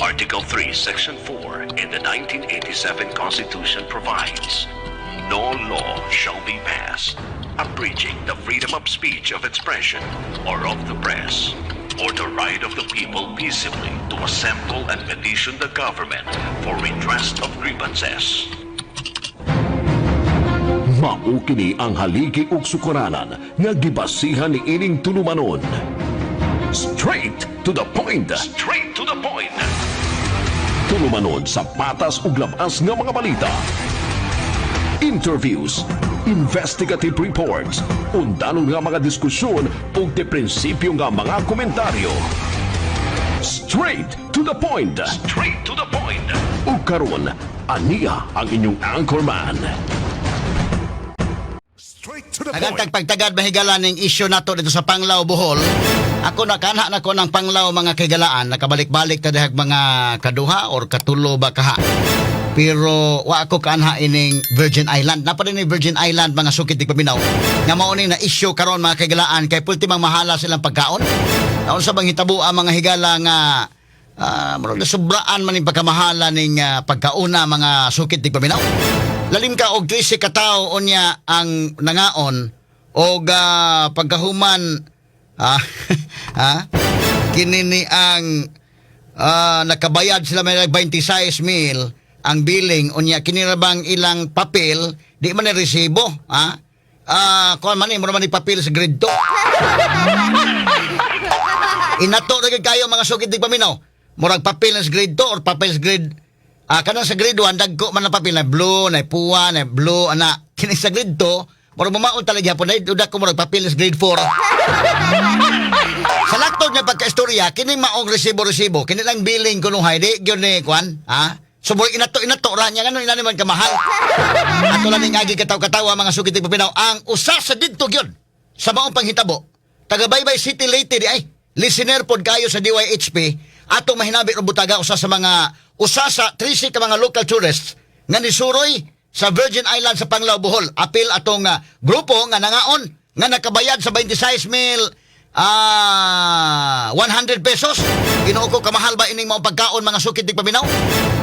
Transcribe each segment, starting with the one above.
Article 3, Section 4 in the 1987 Constitution provides, no law shall be passed abridging the freedom of speech, of expression, or of the press, or the right of the people peaceably to assemble and petition the government for redress of grievances. Mao kini ang haligi ug sukaranan nga gibasihan ni ining tulumanon. Straight to the point. Straight to the point. Tulumanon sa patas ug labas nga mga balita. Interviews, investigative reports, undanon nga mga diskusyon ug de prinsipyo nga mga komentaryo. Straight to the point. Straight to the point. Ug karon, aniya ang inyong anchorman. Nagantag pagtagad mahigala ning isyu nato dito sa Panglao, Bohol. Ako nakanha na ko ng Panglao mga kagalaan, nakabalik-balik ta dihag mga kaduha or katulo ba kaha. Pero wa ako kanha ining Virgin Island. Napa rin ni Virgin Island mga sukit di paminaw. Nga mao ning na issue karon mga kagalaan kay pultimang mahala silang pagkaon. Taon sa bang hitabo ang mga higala nga murag sobraan man ning pagkamahala ning pagkauna mga sukit di paminaw. Lalim ka og 13 katao unya ang nangaon og pagkahuman kinini ang nakabayad sila may 26,000 ang billing unya kinirabang ilang papel di man ni resibo kuan man ni mo man ni papel sa grade 2 inato ra kayo mga sukit di paminaw murag papel sa grade 2 or papel sa grade kanang sa grade 1 dagko man ang papel na blue na puwa na blue ana kini sa grade 2 murag mamaon talaga hapon na duda ko murag papel sa grade 4 sa laktod nga pagkaistorya kini maong resibo kini lang billing kunuhay di gyud ni kwan so boy inato ra nya ngano ina man kamahal ato lang ning agi kataw-katawa mga sugit pipinaw ang usa sa didto gyud sa maong panghitabo taga Baybay City Leyte di ay listener pod kayo sa DYHP ato mahinabi ro butaga usa sa 13 ka mga local tourists nga nisuroy sa Virgin Island sa Panglao, Bohol. Apil atong grupo nga nangaon nga nakabayad sa 26,100 pesos. Ginoo ko kamahal ba ining mga pagkaon mga sukit di paminaw?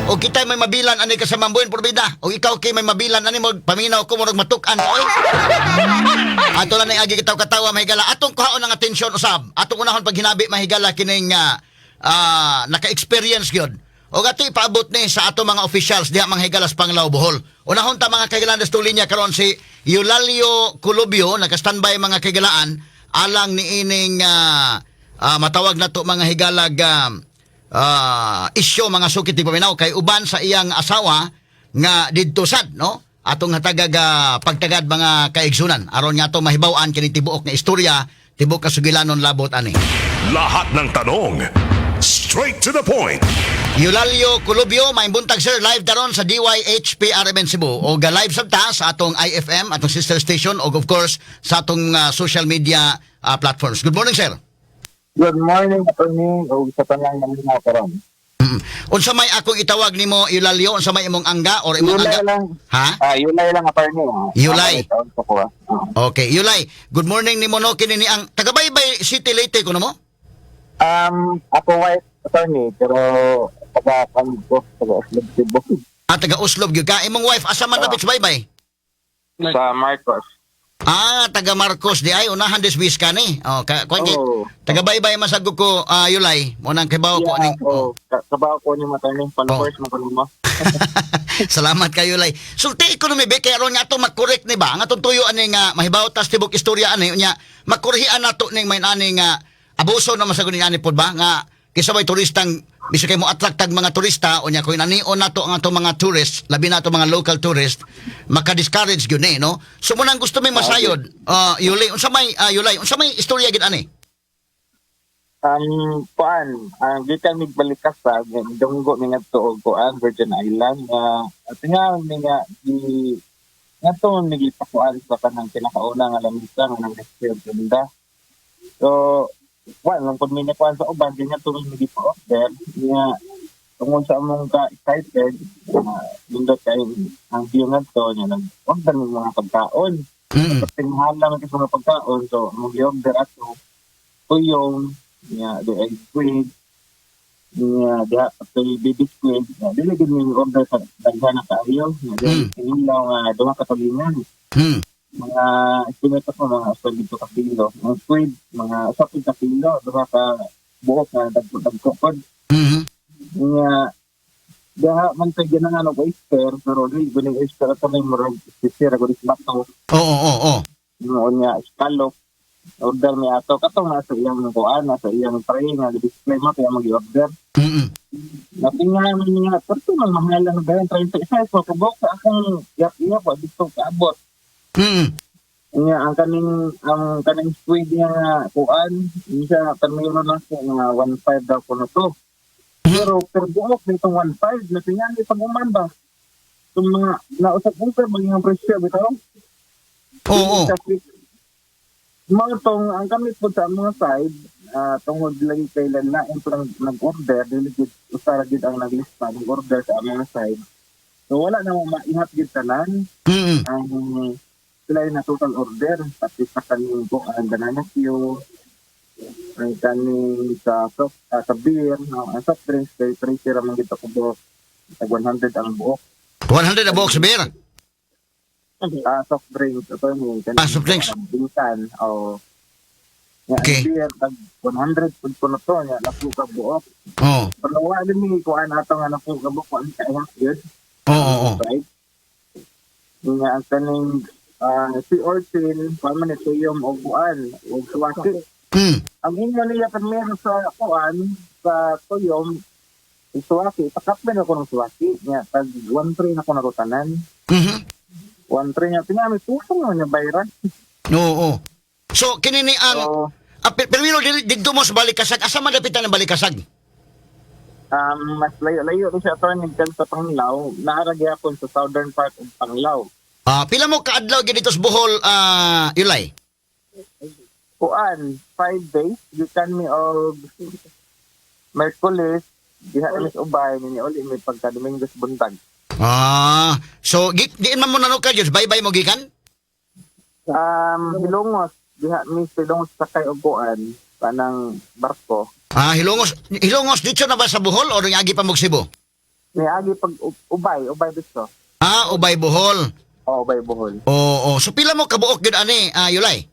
O kita may mabilan ani ka sa Mambuin Porbida. O ikaw kay may mabilan ani mo paminaw ko murag matuk-an oy. Ato lang agi kataw-katawa mahigala atong kuhaon ang atensyon usab. Atong unahon pag hinabi mahigala kining naka-experience gyud. O gato ipaabot ni sa ato mga officials diha mga higalas Panglao, Bohol. Unahon ta mga kagalaan tuloy niya karon si Eulalio Culubio naka-standby mga kagalaan alang ni ining matawag na to mga higalag isyo mga sukit di paminaw kay uban sa iyang asawa nga didto sad no atong hatagag pagtagad mga kaigsunan aron nga to mahibaw-an kini tibuok nga istorya tibok kasugilanon labot ani. Lahat ng tanong, straight to the point. Eulalio Culubio, may buntag sir, live daron sa DYHP RMN Cebu o live sabta sa atong IFM, atong sister station o of course sa atong social media platforms. Good morning sir. Good morning, attorney. O sa tanang namin na karon. Unsa may akong itawag nimo Eulalio, unsa may imong angga or imong Yulay angga? lang. Ha? Yulay lang, attorney. Yulay. Okay, Yulay. Good morning nimo no kini ni ang taga Baybay City Leyte kuno mo? Ako white attorney, pero taga-Oslob Cebu. Taga Oslob gyud ka. Imong wife asa man lapit sa Baybay? Sa Marcos. Taga Marcos di ay unahan disbis ka ni. Oo. Taga Baybay masagod ko Yulay. Mo nang kibaw ko ning. Kabaw ko ni attorney, followers mo kuno mo. Salamat kayo Yulay. Sulti economy be kay aron nga to makorek ni ba? Nga tuyo ani nga mahibaw tas tibok istorya ani unya makorhian nato ning may ani nga abuso na masagod ni ani pod ba nga kisa may turistang biso kay mo attract tag mga turista unya ko inanion nato ang ato mga tourists labi na ato mga local tourists maka-discourage gyud ni no so mo nang gusto may masayod Yulay unsa may istorya gid ani gikan mig balikas sa dunggo mi ngadto og kuan Virgin Island at nga mi nga di ngadto mi gipakuan sa kanang pinakauna nga lamisa nga nang reserve ganda so lang pud mi kuan sa uban di nga tuloy mi gipa-order nga tungod sa among ka-excited nindot kay ang view ngadto nya nag-order ng mga pagkaon tinghala man mga pagkaon so among gi-order ato tuyong nya do ay squid Niya diha patoy baby squid. Dili gid mi order sa daghan na kaayo. Nga ilaw nga duha ka tulingan. Mga estimate ko mga 12 ka kilo. Mga squid, mga 10 ka kilo, duha ka buok nga dagkod. Nga diha man kay ginang oyster, pero dili gid oyster ato may murag sisira gud is bato. Oo. Noon nga scallop. Order mi ato katong nasa iyang kuan, nasa iyang tray nga display mo kaya mag-order. Natingnan man niya, pero man mahal lang ba 36 so kubok sa akong yap pa dito kaabot. Nga ang kaning squid nga kuan, isa kanmiro na ko nga 1.5 daw ko na to. Pero per buok nitong 1.5 natingnan ni pag-uman ba. So mga nausap-usap mga presyo bitaw. Oo. Mga tong ang kami po sa mga side tungod lagi kailan na lang nag-order dili gid usara gid ang naglista nag-order sa mga side. So wala na mo maihat gid tanan. Ang sila na total order pati sa kaning ko ang banana queue ang kaning sa beer no ang soft drinks kay price ra man gid ko buok tag 100 ang buok. 100 a box beer. Soft drinks ito yung soft drinks. Bintan o Okay. beer tag 100 pud ko na to nya napo ka buok. Pero wala din mi kuan ato nga napo ka buok ang kaya good. Oo. Right? Nga ang kaning si Ortin, paman ito yung upuan, o suwaki. Ang inyo niya meron sa kuan, sa tuyom, si suwaki, pakapin ako ng suwaki, niya, tag 1-3 na ako narutanan. 1-3 niya, tinami, pusong niya bayran. Oo. So, kinini ang, pero dito mo sa Balikasag, asa madapitan ng Balikasag? Mas layo rin siya ito, nagkan sa Panglao, naaragi ako sa southern part of Panglao. Pila mo kaadlaw dito sa Bohol, Yulay? Kuan, 5 days, gikan mi og Merkulis, diha mis ubay ni uli may pagka Domingos buntag. So diin man mo nano ka Diyos, bye-bye mo gikan? Hilongos, diha mi Hilongos sakay og kuan, kanang barko. Hilongos dito na ba sa Bohol o agi pa mo Cebu? Niagi pag ubay dito. Ubay Bohol. Ubay Bohol. Oo. So pila mo kabuok gid ani, Yulay?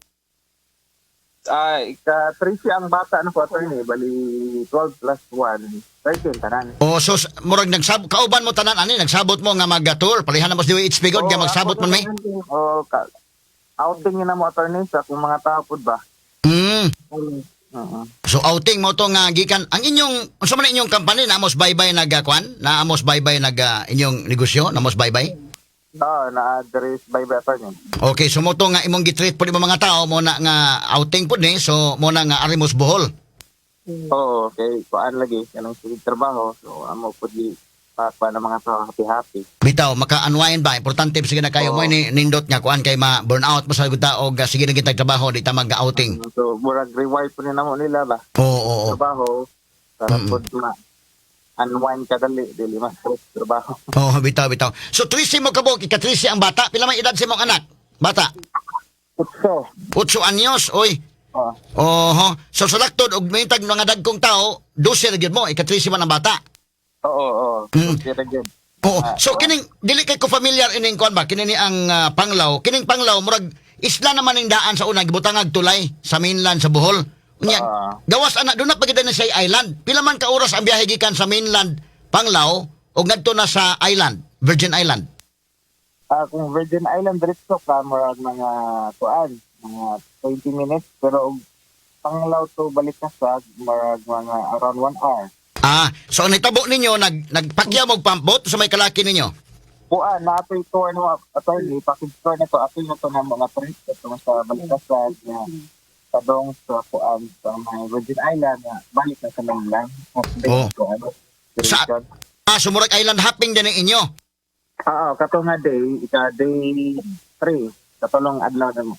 Ika-13 ang bata na ko attorney, bali 12 plus 1, 13 tanan. So murag kauban mo tanan ani, nagsabot mo nga mag-tour, palihan na mo di HP god nga magsabot man may. Outing na mo attorney sa kung mga tao pud ba. So outing mo to nga gikan ang inyong unsa man inyong company na amos bye-bye nagkuan, na amos bye-bye inyong negosyo, na amos bye-bye? Na-address by attorney. Okay, so mo to nga imong gitreat po mga tao mo na nga outing po ni, so mo na nga Arimos Bohol. Okay. Kuan lagi kanang sige trabaho, so amo pud di pa ng mga tao happy. Bitaw, maka-unwind ba? Importante sige na kayo mo ni nindot nga kuan kay ma-burnout mo sa guta o sige na kitag trabaho di ta mag-outing. So murag reward po namo nila ba? Oo. Trabaho para pud unwind ka dili mas trabaho. Bitaw. So 13 mo kabog, ika-13 ang bata. Pila may edad sa imong anak? Bata? 8 anyos, oy. So sa laktod og mintag mga dagkong tao, 12 ra gyud mo, ika-13 man ang bata. Oo. So kining dili kay ko familiar ining kuan ba? Kini ang Panglao. Kining Panglao murag isla naman ning daan sa una gibutangag tulay sa mainland sa Bohol. Unya, gawas ana doon na pagid na sa island. Pila man ka oras ang biyahe gikan sa mainland Panglao o ngadto na sa island, Virgin Island? Kung Virgin Island diretso ka murag mga kuan, mga 20 minutes pero Panglao to Balikasag murag mga around 1 hour. So ang nitabo ninyo nagpakyaw mo pampot sa may kalaki ninyo? Kuan, nato tour no attorney, package tour na to, ato na to na mga trips to sa Balikasag na padong sa kuan sa mga Virgin Island na balik na sa mainland. Sumurag island hopping din ang inyo? Kato nga day 3, katulong adlaw na mo.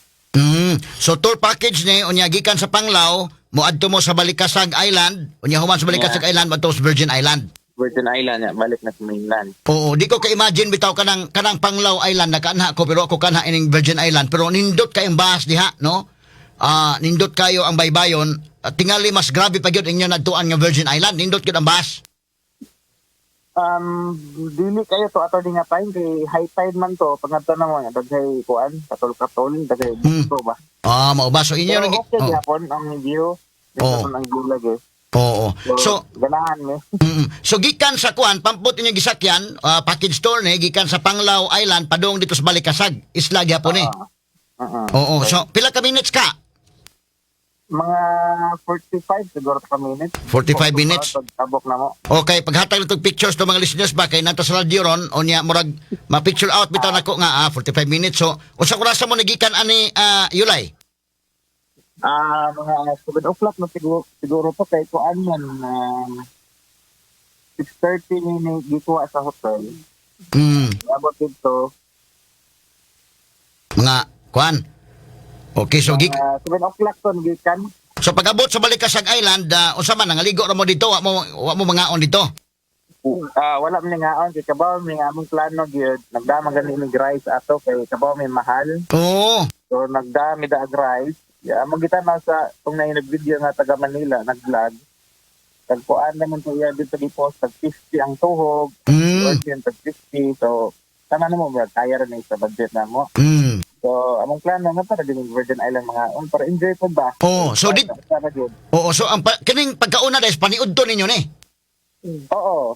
So tour package ni unya gikan sa Panglao, moadto mo sa Balikasag Island, unya human sa Balikasag Island adto sa Virgin Island. Virgin Island balik na sa mainland. Di ko ka-imagine bitaw kanang Panglao Island nakaanha ko pero ako kanha ining Virgin Island pero nindot kay ang bahas diha, no? Nindot kayo ang baybayon tingali mas grabe pa gyud inyo nadtuan nga Virgin Island, nindot gyud ang bus. Dili kayo to ato nga time kay high tide man to pagkadto na mo daghay kuan katol daghay dito ba. Mao ba so inyo Pero nang okay gyapon ang view. Dito ang view lagi. Oo. So ganahan mi. So gikan sa kuan pampot inyo gisakyan, package tour ni gikan sa Panglao Island padung dito sa Balikasag, isla gyapon ni. Oo. So pila ka minutes ka? Mga 45 siguro ka minutes. 45 minutes. Tabok na mo. Okay, paghatag nitong pictures to mga listeners ba kay nato sa radio ron onya murag ma-picture out bitaw nako nga 45 minutes. So unsa kurasa mo nagikan ani Yulay? Mga 7 o'clock na siguro po kay kuan man 6:30 ni gikuha sa hotel. Abot dito Mga kuan. Okay, so 7 o'clock to gikan. so pag-abot sa Balikasag Island, unsa man nangaligo ra mo dito, wa mo mangaon dito. Wala man ngaon kay kabaw mi among plano gyud nagdama gani ni rice ato kay kabaw mi mahal. Oo. So nagdami da rice. Magitan na sa kung nag-video nga taga Manila nag-vlog. Tagpuan naman to iya dito di post tag 50 ang tuhog. Origin tag 50. So tanan mo ba kaya ra ni sa budget na mo. So, among plano nga para din Virgin Island mga para enjoy po ba? Oh, so so ang kining pagkauna dahil paniud to ninyo ni. Oo.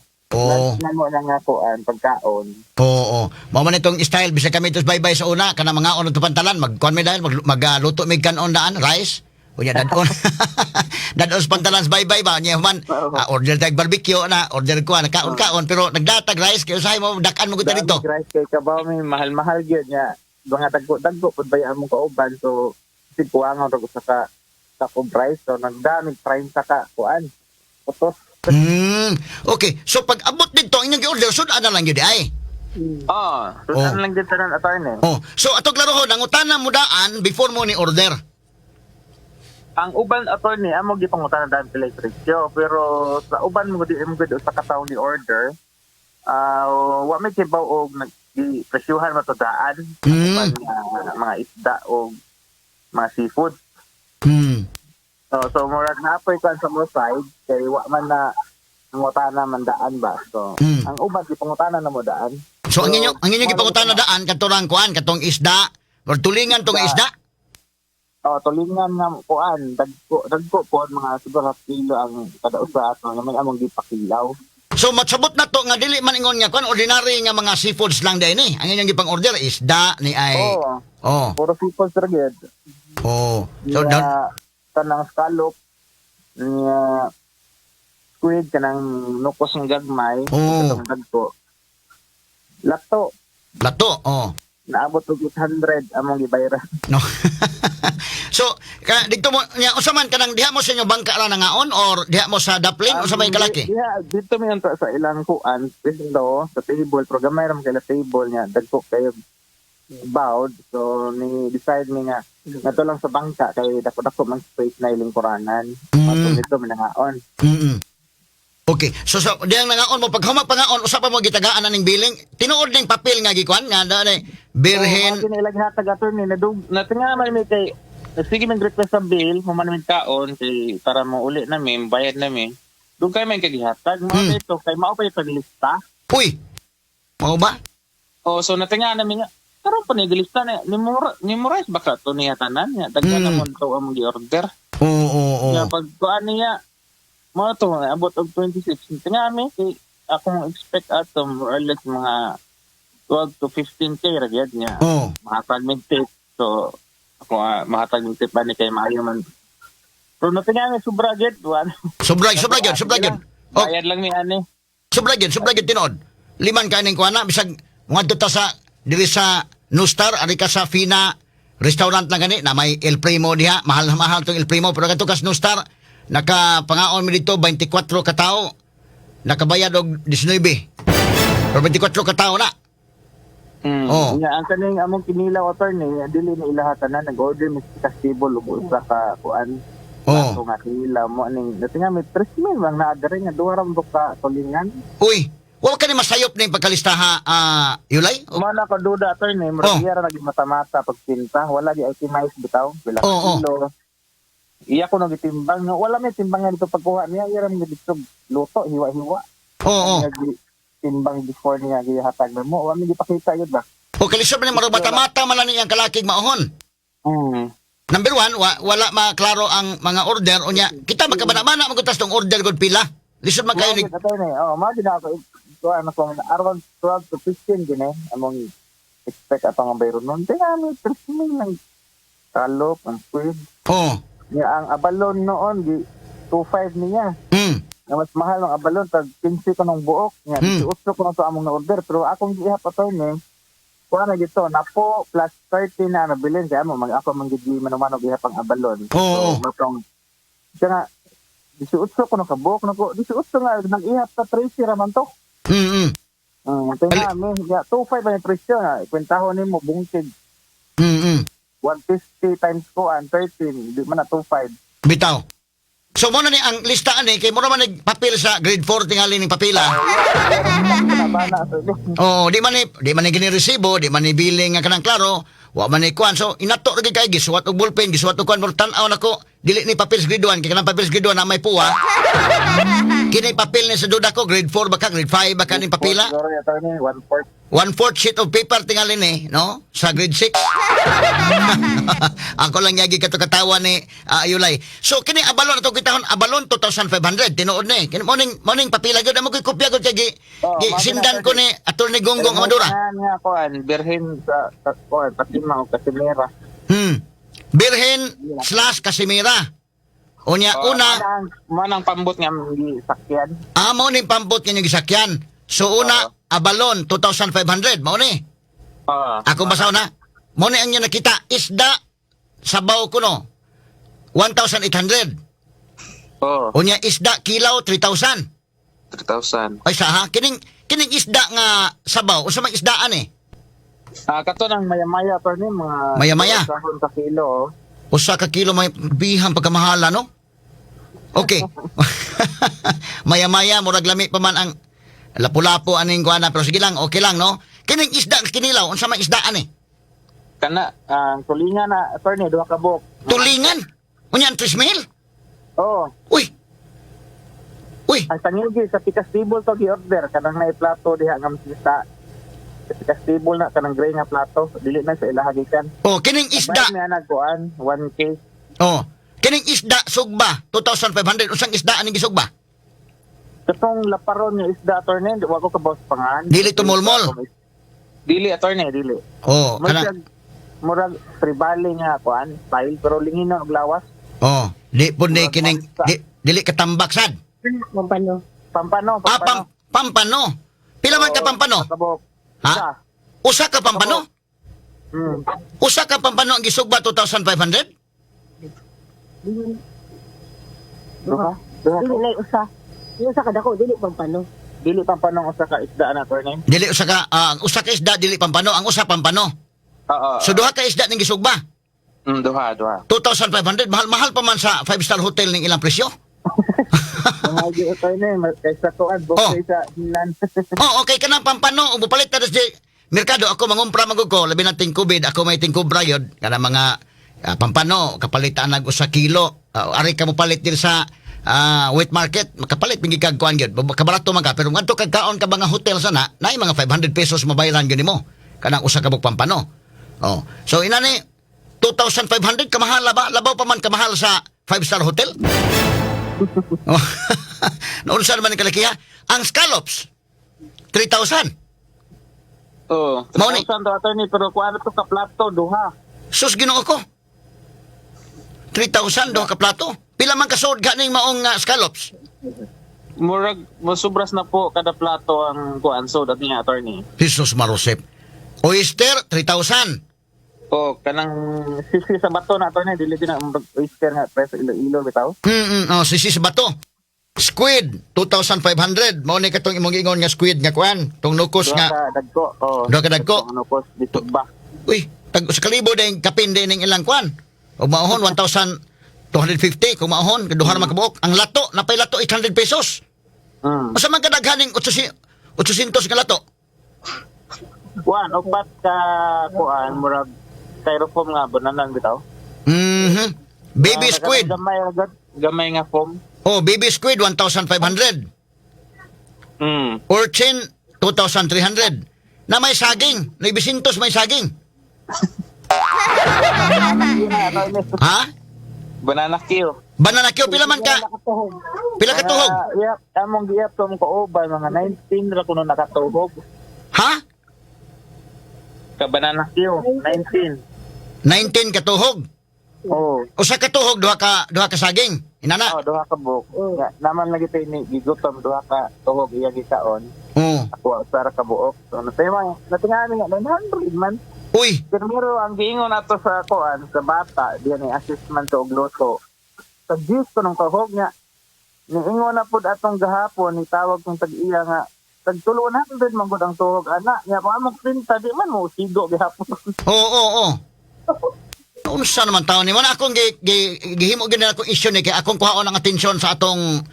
Namo na nga po ang pagkaon. Oo. Mao man itong style bisag kami tos bye-bye sa una kana mga on to pantalan magkuan mi dahil magluto mi kanon daan rice. Unya dadon. Dadon sa pantalan bye-bye ba nya man order tag barbecue na order ko na kaon pero nagdatag rice kay usahay mo dakan mo gud dito. Rice kay kabaw mi mahal-mahal gyud nya. Mga dagko pud bayaan mo kauban so si kuangon ra sa ka rice so nagdamig prime sa ka kuan. Utos. Okay. So pag abot dito inyong gi-order sud ana lang gyud ay. Ano lang dito tanan attorney. So atog laruhon ang utana mo daan before mo ni order. Ang uban attorney amo gipangutan daan pila presyo pero sa uban mo di mo gud sa kataw ni order. Wa may kibaw og di presyuhan matodaan mga isda o mga seafood. So murag na-apoy ko sa mo side kay wa man na ngutana man daan ba. So ang uban di pangutana na mo daan. So ang inyo gipangutana daan kadtong kuan katong isda or tulingan tong isda. Tulingan nga kuan dagko po mga siguro kilo ang kada usa ato naman among gipakilaw. So matsabot na to nga dili man ingon nga kon ordinary nga mga seafoods lang day ni. Ang inyong gipang order isda ni ay. Puro seafoods ra gyud. So tanang scallop niya squid kanang nukos ng gagmay kanang dagko. Lato. Naabot og 800 among gibayaran. No. So, dito mo nya usa man kanang diha mo sa inyo bangka ra nangaon or diha mo sa daplin o sa may kalaki? Dito mi anto sa ilang kuan, pindo sa table, programay ra kay table niya, dagko kayo bowed. So ni decide mi nga nato lang sa bangka kay dako man space na iling kuranan. Pato dito mi nangaon. Okay. So diyang nangaon mo pag humag pangaon usa pa mo gitagaan ning billing. Tinuod ning papel nga gikuan nga dali birhen. Kinilag hatag attorney natinga man mi kay sige man request sa bill mo man mi kaon kay para mo uli na mi bayad na mi. Dug kay man kagihatag mo ito kay mao pa paglista. Uy. Mao ba? So natinga na mi nga karon pa ni gilista na memorize ba ka to niya tanan nya daghan na mo to among gi-order. Oo. Ya pag kuan niya mo to abot og 26 tinga mi kay akong expect ato more or less mga 12 to 15k ra gyud niya. Mahatag mig tip. So ako mahatag mig tip ani kay maayo man. Pero natinga mi sobra gyud wan. Sobra gyud. Bayad lang mi ani. Sobra gyud tinuod. Liman kaning kuana bisag ngadto ta sa diri sa Nustar ari ka sa Fina restaurant lang gani na may El Primo diha, mahal tong El Primo pero kadto kas Nustar nakapangaon mi dito 24 ka tawo. Nakabayad og 19. Pero 24 ka tawo na. Ang kaning among kinilaw attorney dili ni ilahatanan nag-order mi sa table ug usa ka kuan. So nga kinilaw mo ning natinga mi 3,000 lang naadere nga duha ra mo ka tulingan. Uy, wa ka ni masayop ning pagkalistaha Yulay? Mana ka duda attorney, mura ra naging mata-mata pagpinta, wala di itemize bitaw, bilang kilo. iya ko nagitimbang no wala may timbangan dito pagkuha niya ira mo dito luto hiwa-hiwa. Oo. Timbang before niya gihatag mo wala mi gipakita yun ba. O kalisod man marong mata-mata man lang niyang kalakig maohon. Number one, wala maklaro ang mga order o niya. Kita magkabana-bana magutas tong order gud pila. Lisod man kayo ni. Mao din ako ano ko around 12 to 15 gini among expect atong ang bayron nun. Kaya may personal ng talop, ang squid. Oh. Niya ang abalon noon, 2.5 niya. Na mas mahal ng abalon, tag 15 ko ng buok. Niya, 18 ko na ito among na-order. Pero akong gihap ito ni, kuha na dito, na po plus 30 na nabilin. Kaya mo, ako manggigi manumano gihap ang abalon. Oo. So, matong, siya nga, 18 ko na kabuok. 18 nga, nag-ihap sa 30 raman to. Ito nga, 2.5 ba yung presyo na, kwentahon ni mo, bungkid. 150 times ko, 13, di man na 2.5. Bitaw. So mo na ni ang listaan ni kay mo naman nagpapil sa grade 4 tingali ning papila. Oh, di man ni gini resibo, di man ni billing nga kanang klaro, wa man ni kuan. So inato ra gid kay gisuwat og ballpen, gisuwat og kuan mo tan-aw nako, dili ni papel grade 1 kay kanang papel grade 1 na may puwa. Kini papel ni sa duda ko grade 4 baka grade 5 baka ning papila. 1/4 sheet of paper tingali ni, no? Sa grade 6. Ako lang yagi kato katawa ni Yulay. So kini abalon ato kitahon abalon 2,500 tinuod ni. Kini morning papila gyud amo koy kopya gud kay sindan ko ni Attorney Gonggong Amadora. Nga ko birhen sa patima o kasimera. Birhen / Casimira. Unya una manang pambot nga sakyan. Amo ning pambot nga gisakyan. So una abalon 2,500 mao ni. Ako basaw na. Mo ni ang niya nakita isda sabaw kuno 1,800. Unya isda kilaw 3,000. 3,000. Ay sa ha kining isda nga sabaw unsa man isdaan eh? Kato nang maya-maya to ni mga Maya-maya? sahon sa kilo. Usa ka kilo may bihang pagkamahala no? Okay. Maya-maya murag lami pa man ang lapu-lapu aning kuana pero sige lang okay lang no. Kining isda kinilaw unsa man isdaan eh? Kana ang tulingan na attorney duha ka buok. Tulingan? Unya 3,000? Oo. Uy. Ang tangilgi sa pikas table to gi-order kanang na plato diha nga sa pikas table na kanang gray nga plato dili na sa ilahagikan. Oh, kining isda. May nagkuan 1K. Oh, kining isda sugba 2,500 unsang isda aning gisugba? Katong laparon nga isda attorney wa ko kabaw sa pangan. Dili tumulmol. Dili attorney dili. Oh, kana murag tribali nga kuan style pero lingin og lawas. Oh, di pud ni kining dili katambak sad. Pampano. Pampano. Pila man ka pampano? Ha? Usa ka pampano? Usa ka pampano ang gisugba 2,500? Duha. Dili na usa. Yung usa ka dako dili pampano. Dili pampano usa ka isda na attorney. Dili usa ka usa ka isda dili pampano, ang usa pampano. Oo. So duha ka isda ning gisugba. Duha. 2,500 mahal pa man sa 5-star hotel ning ilang presyo. Mga attorney kaysa kuan bukay sa hilan. Oh, okay ka na pampano, upalit ta sa merkado ako mangumpra magud ko labi na tingkubid ako may tingkubra yun kana mga pampano kapalitan nag usa kilo. Ari ka mo palit dir sa wet market makapalit pingi kag kuan gyud kabarato man ka pero ngadto kag kaon ka mga hotel sana nay mga 500 pesos mabayaran gyud nimo kanang usa ka bug pampano. Oh, so inani 2,500 kamahal ba labaw pa man kamahal sa 5-star hotel. Naunsa naman ang kalakiha ang scallops 3,000. Oo. Mauni. 3,000 to attorney pero kuan to ka plato duha. Sus Ginoo ko 3,000 do ka plato. Pila man kasod ga ning maong scallops? Murag masubras na po kada plato ang kuan so dati nga attorney. Jesus Marosep. Oyster 3,000. Oh, kanang sisi sa bato na attorney dili din ang oyster nga preso ilo bitaw. Oh, sisi sa bato. Squid 2,500. Mao ni katong imong ingon nga squid nga kuan, tong nukos nga. Dagko. Oh. Duha ka dagko. Nukos bisog ba. Uy, tag sa kalibo ding kapinde ning ilang kuan. Og maahon 1,250 kung maahon kaduha man kabuok. Ang lato napay lato 800 pesos. Usa man kadaghaning 800 nga lato. Kuan og bat ka kuan murag styrofoam nga bananan bitaw. Baby squid. Gamay nga foam. Oh, baby squid 1,500. Urchin 2,300. Na may saging, na ibisintos may saging. Ha? Banana Q. Banana Q pila man ka? Pila ka tuhog? Yep, among giyap tong kauban mga 19 ra kuno nakatuhog. Ha? Ka banana Q 19. 19 ka tuhog. Oh. Usa ka tuhog, duha ka saging. Inana. Oh, duha ka buok. Naman lagi tayo ni gigutom duha ka tuhog iya gikaon. Oh. Ako usara ka buok. So natay natingani nga 900 man. Uy, Pero ang giingon nato sa kuan sa bata, diyan ni assessment og luto. Sa juice ko ng kahog nga niingon na pud atong gahapon ni tawag kong tag-iya nga tag 200 man gud ang tuhog ana nya pa among printa di man mo sigo gihapon. oo. Unsa naman taon ni man akong gihimo gyud akong issue ni kay akong kuhaon ang atensyon sa atong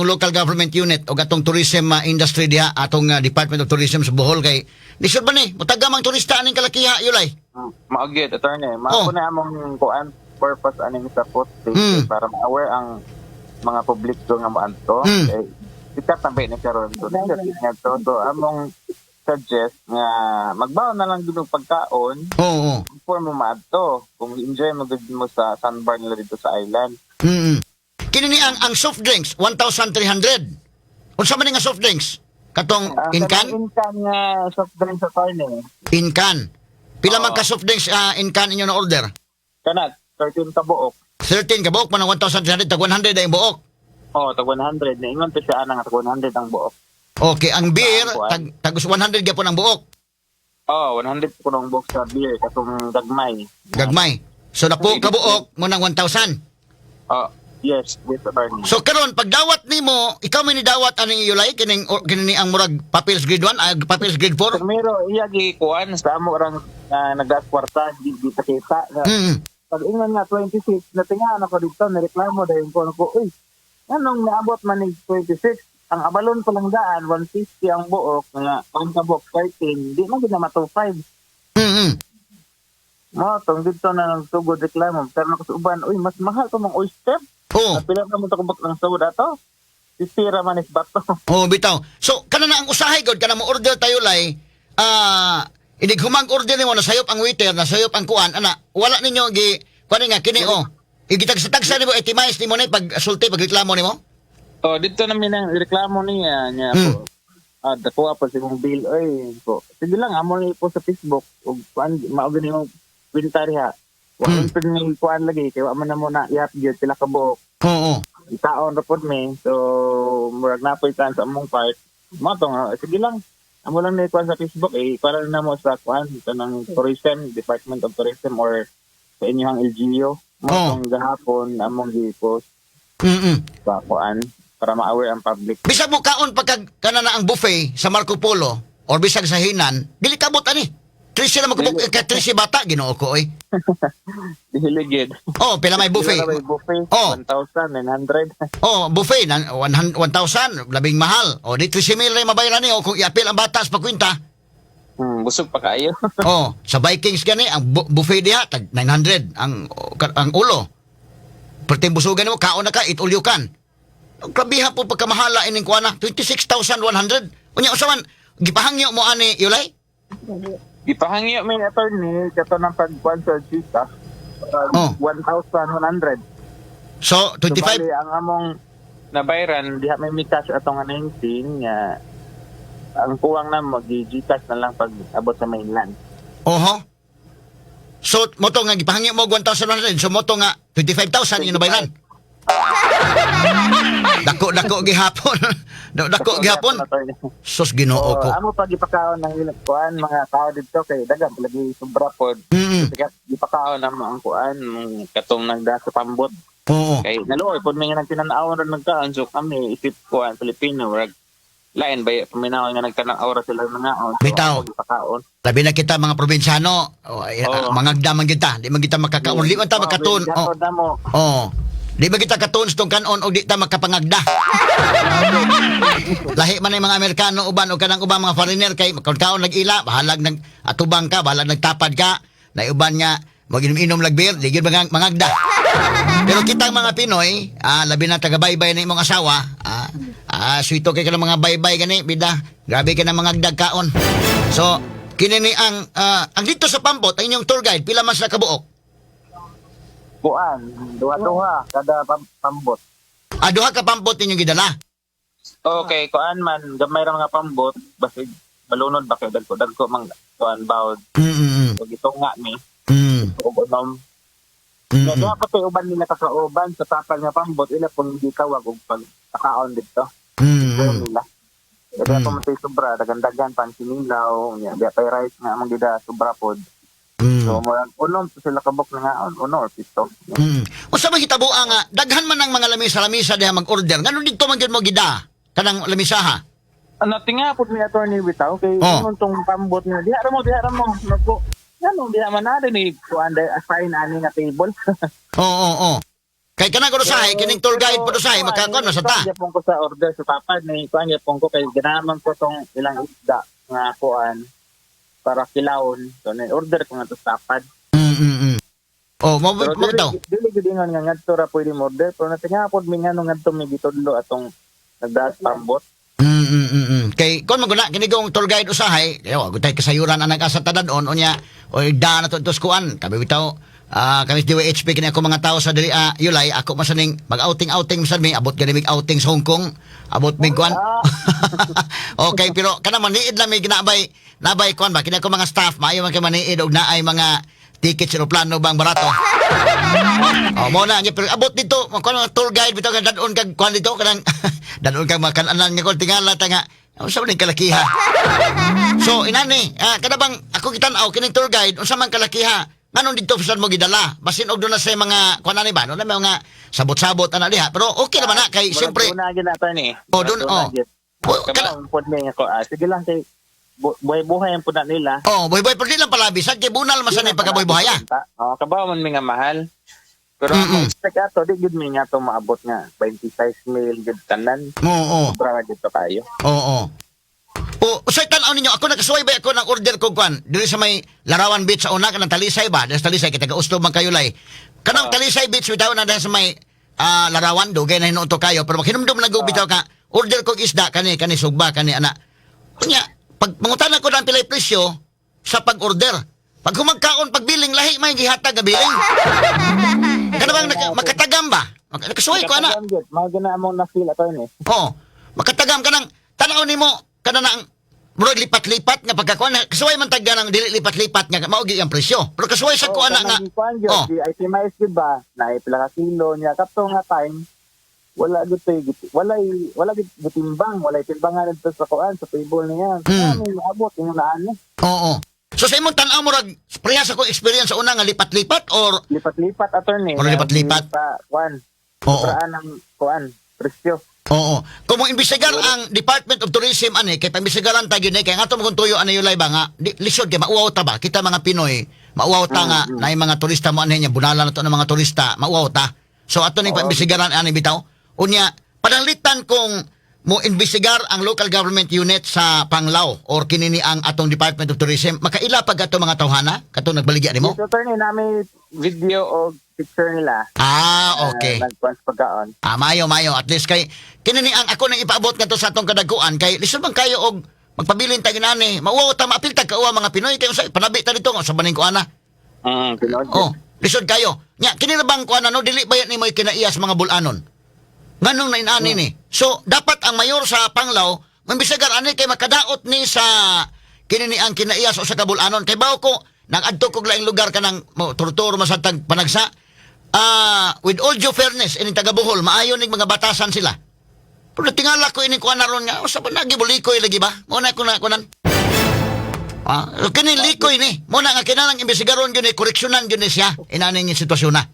local government unit o atong tourism industry diha atong Department of Tourism sa Bohol kay lisod ba ni mutagamang turista aning kalakiha Yulay. Maugid attorney, mao na among kuan purpose aning sa posting para ma-aware ang mga publiko nga moadto. Kay sikat na ba ni karon so among suggest nga magbaon na lang gud og pagkaon. Oo. Before mo maadto, kung enjoy mo gud mo sa sunbar nila dito sa island. Kini ni ang soft drinks 1,300. Unsa man nga soft drinks? Katong in can? In can nga soft drink sa corner. In can. Pila man ka soft drinks in can inyo na order? Kanat 13 ka buok. 13 ka buok man ang 1,300 tag 100 ay buok. Oh, tag 100 na ingon to siya ana nga tag 100 ang buok. Okay, ang beer tag 100 gyapon ang buok. Oh, 100 ko ng buok sa beer katong gagmay. Gagmay. So napo ka buok mo ng 1,000. Oh, yes, with attorney. So karon pag dawat nimo, ikaw man ni dawat aning Yulay kining ang murag papels grade 1, papels grade 4. Pero iya gi kuan sa amo rang nagaswarta di kita. Pag ingon nga 26 natingan ako dito nireklamo dayon ko uy. Anong naabot man ni 26? Ang abalon pa lang daan 150 ang buok nga ang kabok 13 di man gid na matupay. Mo tong dito na nang sugod reklamo pero nakasuban uy mas mahal to mong oyster. Oh. Pila ka mo takubak ng sawod ato? Sisira man is bato. Oh, bitaw. So kana na ang usahay god kana mo order tayo lay inig humang order nimo nasayop ang waiter, nasayop ang kuan ana. Wala ninyo gi kuan nga kini igitag sa tagsa nimo itimize nimo ni pag sulti pag reklamo nimo. Oh, dito namin ang reklamo niya po. Dako pa si mong bill oy po. Sige lang amo ni po sa Facebook ug kuan mao gani mo kwenta riha. Wa man pud ni kuan lagi kay wa man na mo na ihap gyud sila ka buok. Oo. Itaon ra pod me. So murag napoy tan sa among part. Mo to nga sige lang. Amo lang ni kuan sa Facebook para na mo sa kuan kanang tourism, Department of Tourism or sa inyong LGU. Mo tong gahapon among gi-post. Sa kuan para ma-aware ang public. Bisag mo kaon pagka kana na ang buffet sa Marco Polo or bisag sa Hinan, dili kabot ani. 13 na magkabuk kay 13 bata Ginoo ko oy. Hiligid. Oh, pila may buffet? Buffet 1,900. Oh, buffet na 1,000 labing mahal. Oh, di 13,000 ray mabayaran ni kung iapil ang bata sa pagkwenta. Busog pa kayo. Oh, sa Vikings gani ang buffet diha tag 900 ang ulo. Perting busugan mo kaon na ka it all you can. Grabiha po pagkamahala ining kuana 26,100. Unya usaman gipahangyo mo ani Yulay? Gipahangyo may attorney kato ng pagkuan sa Chita. 1,100. So 25 So, bali, ang among nabayran diha may cash atong 19 nga ang kuwang na mag-Gcash na lang pag abot sa mainland. Oho. So moto nga gipahangyo mo 1,100. So moto nga 25,000 yun nabayran. Dako gihapon. Dako gihapon. Sus Ginoo ko. Amo pag ipakaon ng kuan mga tao dito kay dagan lagi sobra pod. Kaya ipakaon ang kuan katong nagda sa pambot. Oo. Kay naluoy pod may nagtinanaw ra nagkaan so kami isip kuan Filipino rag lain ba paminaw nga nagtanaw ra sila mga bitaw. Ipakaon. Labi na kita mga probinsyano, mangagda man kita, di man kita makakaon, di man ta makatun. Oh. Di ba kita katun sa kanon o di ta makapangagda. Lahi man ay mga Amerikano uban o kanang ubang mga foreigner kay kaon nag-ila, bahalag nag atubang ka, bahalag nagtapad ka, na uban nga Mag-inom lag beer, di gyud mangagda. Pero kitang mga Pinoy, labi na taga-baybay na imong asawa, suito kay ka ng mga baybay gani, bida. Grabe ka na mangagdag kaon. So, kinini ang dito sa Pambot, ang inyong tour guide, pila mas na kabuok? Kuan, duha-duha kada pambot. Duha ka Pambot inyong gidala. Okay, kuan man gamay ra mga pambot basig balunod ba kay dagko mang kuan bawd. So gitunga mi. Ug unom. Kaya pati uban nila kakauban sa tapal nga pambot ila pong gikawag og pagtakaon dito. Nila. Kaya pa matay sobra dagandagan pansinilaw nya biya pay rice nga among gida sobra pod. So mo unom sila kabok na nga uno or pito. Usa man hitabo nga daghan man ang mga lamisa diha mag-order. Ngano dito man gyud mo gida kanang lamisaha? Tinga pod mi attorney bitaw kay tong pambot nga diha ra mo nako. Ano diha man na ni kuan assign ani nga table. Oo. Kay kanang ko sahay kining tour guide po sahay makakon sa ta. Kaya pong ko sa order sa tapad ni kuan ya pong ko kay ganaman ko tong ilang isda nga kuan para kilawon. So na order ko nga to sa tapad. Oh, mo daw. Dili gid ingon nga ngadto ra pwede mo order pero natinga pod mi ngano ngadto mi gitudlo atong nagdaas pambot. Kay kon maguna kinigong tour guide usahay, yo gutay kasayuran ang nag-asa tadadon unya o da na to kuan. Kami bitaw kami sa DWHP kini ako mga tao sa diri Yulay ako masaning mag-outing misal mi abot gani mig outing sa Hong Kong. Abot mig kuan. Okay, pero kana maniid lang mi nabay kuan ba kini ako mga staff maayo man kay maniid og naay mga ticket sa plano bang barato. Mo na nya pero abot dito kuan tour guide bitaw ka dadon kag kuan dito kanang dadon kag makanan nga kon tingala ta nga unsa man kalakiha. So inani kada bang ako kitan-aw kining tour guide unsa man kalakiha nganon dito saan mo gidala basin og doon na sa mga kuan ani ba no na mga sabot-sabot ana diha pero okay naman na kay siyempre una gid nato ni. Doon Kada pod mi ako sige lang kay buhay ang puna nila. Boy pero di lang pala bisag kay bunal masanay pagka-buhay-buhaya. Kabaw man mi nga mahal. Pero sa ato di gid mi nga to maabot nga 26,000 gid tanan. Oo. Para dito kayo. Oo. Usay tan-aw ninyo ako nakasuwaybay ako ng order ko kwan diri sa may Larawan Beach sa una kanang Talisay ba sa Talisay kita ga Usto man kayulay kanang Talisay Beach bitaw na sa may Larawan dugay na hinuto kayo pero maghinumdum na bitaw ka order ko isda kani sugba kani ana kunya pag mangutana ko ng pilay presyo sa pag-order pag humagkaon pagbiling lahi may gihatag nga biling kana bang makatagam ba nakasuway ko ana mao gina among na-feel ato ni makatagam kanang tanaw nimo kana na bro lipat-lipat nga pagkakuan kasuway man tagda nang dili lipat-lipat nga mao gyud ang presyo pero kasuway sa kuan nga di itemize gid ba na pila ka kilo niya kapto nga time wala gid wala gid timbangan dito sa kuan sa table niya kami abot yung naan ni so sa imong tan-aw mo rag prehas ako experience sa una nga lipat-lipat or lipat attorney or lipat-lipat kuan saan ang kuan presyo. Kung mo imbestigar ang Department of Tourism ani kay pambestigaran ta gyud kay ngato mo tuyo ana yulay ba nga lisod kay mauwaw ta ba kita mga Pinoy mauwaw ta nga na mga turista mo ani nya bunala na to ng mga turista mauwaw ta so ato ning pambestigaran ani bitaw unya pananglitan kung mo imbestigar ang local government unit sa Panglao or kinini ang atong Department of Tourism makaila pag ato mga tawhana kato nagbaligya nimo so attorney nami video o picture nila okay nagpas pagkaon mayo at least kay kinini ang ako nang ipaabot ngadto sa atong kadagkuan kay lisod man kayo og magpabilin ta ginani mauwaw ta maapil ta kauwa mga Pinoy kay unsay panabi ta dito sa baning kuana lisod kayo nya kini ra bang kuana no dili bayat nimo kinaias mga bulanon nganong na inani ni so dapat ang mayor sa Panglao mambisagar ani kay makadaot ni sa kinini ang kinaias o sa kabulanon kay bawo ko nagadto kog laing lugar kanang turturo masatag panagsa with all due fairness ining taga Bohol maayo ning mga batasan sila pero tingala ko ining kuan naron nga usa pa nagibulikoy lagi ba mo na kunan kini likoy ni mo na nga kinahanglan imbestigaron gyud ni koreksyonan gyud ni siya inani ning sitwasyon na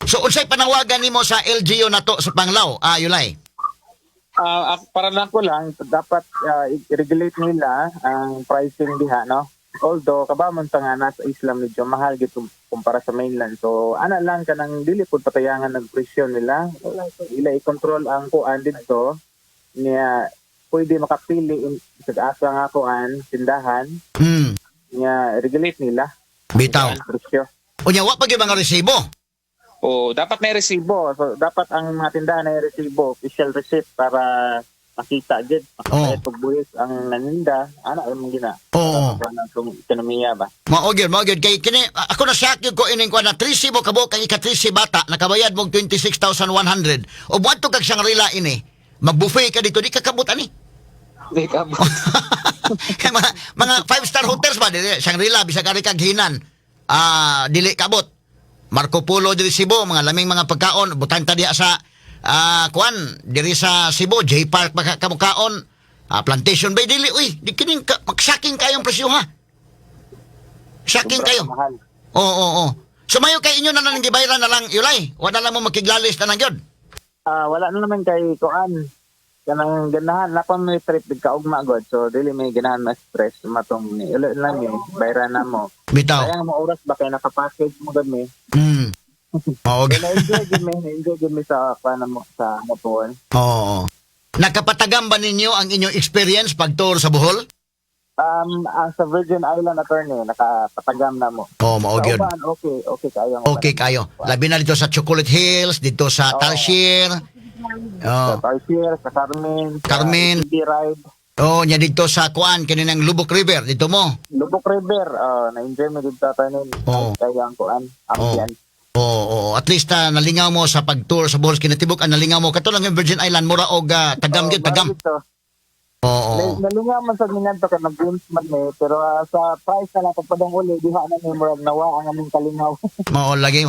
so unsay panawagan nimo sa LGU nato sa Panglao Yulay para na ko lang dapat i-regulate nila ang pricing diha no although kabamon ta nga nasa Islam medyo mahal gid kumpara sa mainland so ana lang kanang dili pud patayangan ng presyo nila ila i-control ang kuan didto niya pwede makapili sa asa nga kuan tindahan niya regulate nila bitaw Unya wa pag yung mga resibo. O dapat may resibo. So dapat ang mga tindahan may resibo, official receipt para makita gid. Makita pagbuhis ang naninda, ana ay mong gina. Oo. Kung ekonomiya ba. Mao gyud kay kini ako na shock gyud ko ining kuan na 3 sibo kabo kay ika-3 bata nakabayad mo 26,100. O buadto kag Shangri-La ini. Mag-buffet ka dito di ka kabot ani. Di ka ba? Kay mga 5-star hotels ba dili Shangri-La bisag ari kag hinan. Dili kabot. Marco Polo diri Cebu mga laming mga pagkaon butang ta diha sa kuan diri sa Cebu J Park kamukaon Plantation Bay dili uy di kining magsaking kayong presyo ha. Saking kayo. Oo. Sumayo kay inyo na lang gibayran na lang Yulay. Wala na mo makiglalis na lang gyud. Wala na naman kay kuan. Kanang ganahan na pa may trip big kaugma god. So dili may ganahan na stress matong ni ulit lang eh bayran na mo. Bitaw. Kaya mo oras ba kay naka-package mo gud mi. Okay. Enjoy gud mi sa kuan mo sa motor. Oo. Nakapatagam ba ninyo ang inyong experience pag tour sa Bohol? Sa Virgin Island attorney nakapatagam na mo. Mao gyud. Okay kayo. Okay kayo. Labi na dito sa Chocolate Hills, dito sa Talshire. Sa Tarsier, sa Carmen. City Ride. Nya dito sa kuan kininang Lubok River dito mo. Lubok River, na-enjoy mo dito tanin. Kaya ang kuan, ambience. At least nalingaw mo sa pag-tour sa Bohol kinatibuk nalingaw mo kato lang yung Virgin Island mura og tagam gyud tagam. Nalingaw man sa mingan to kay nag-games man pero sa price na lang pagpadong uli diha na ni murag nawa ang aming kalingaw. Mao lagi.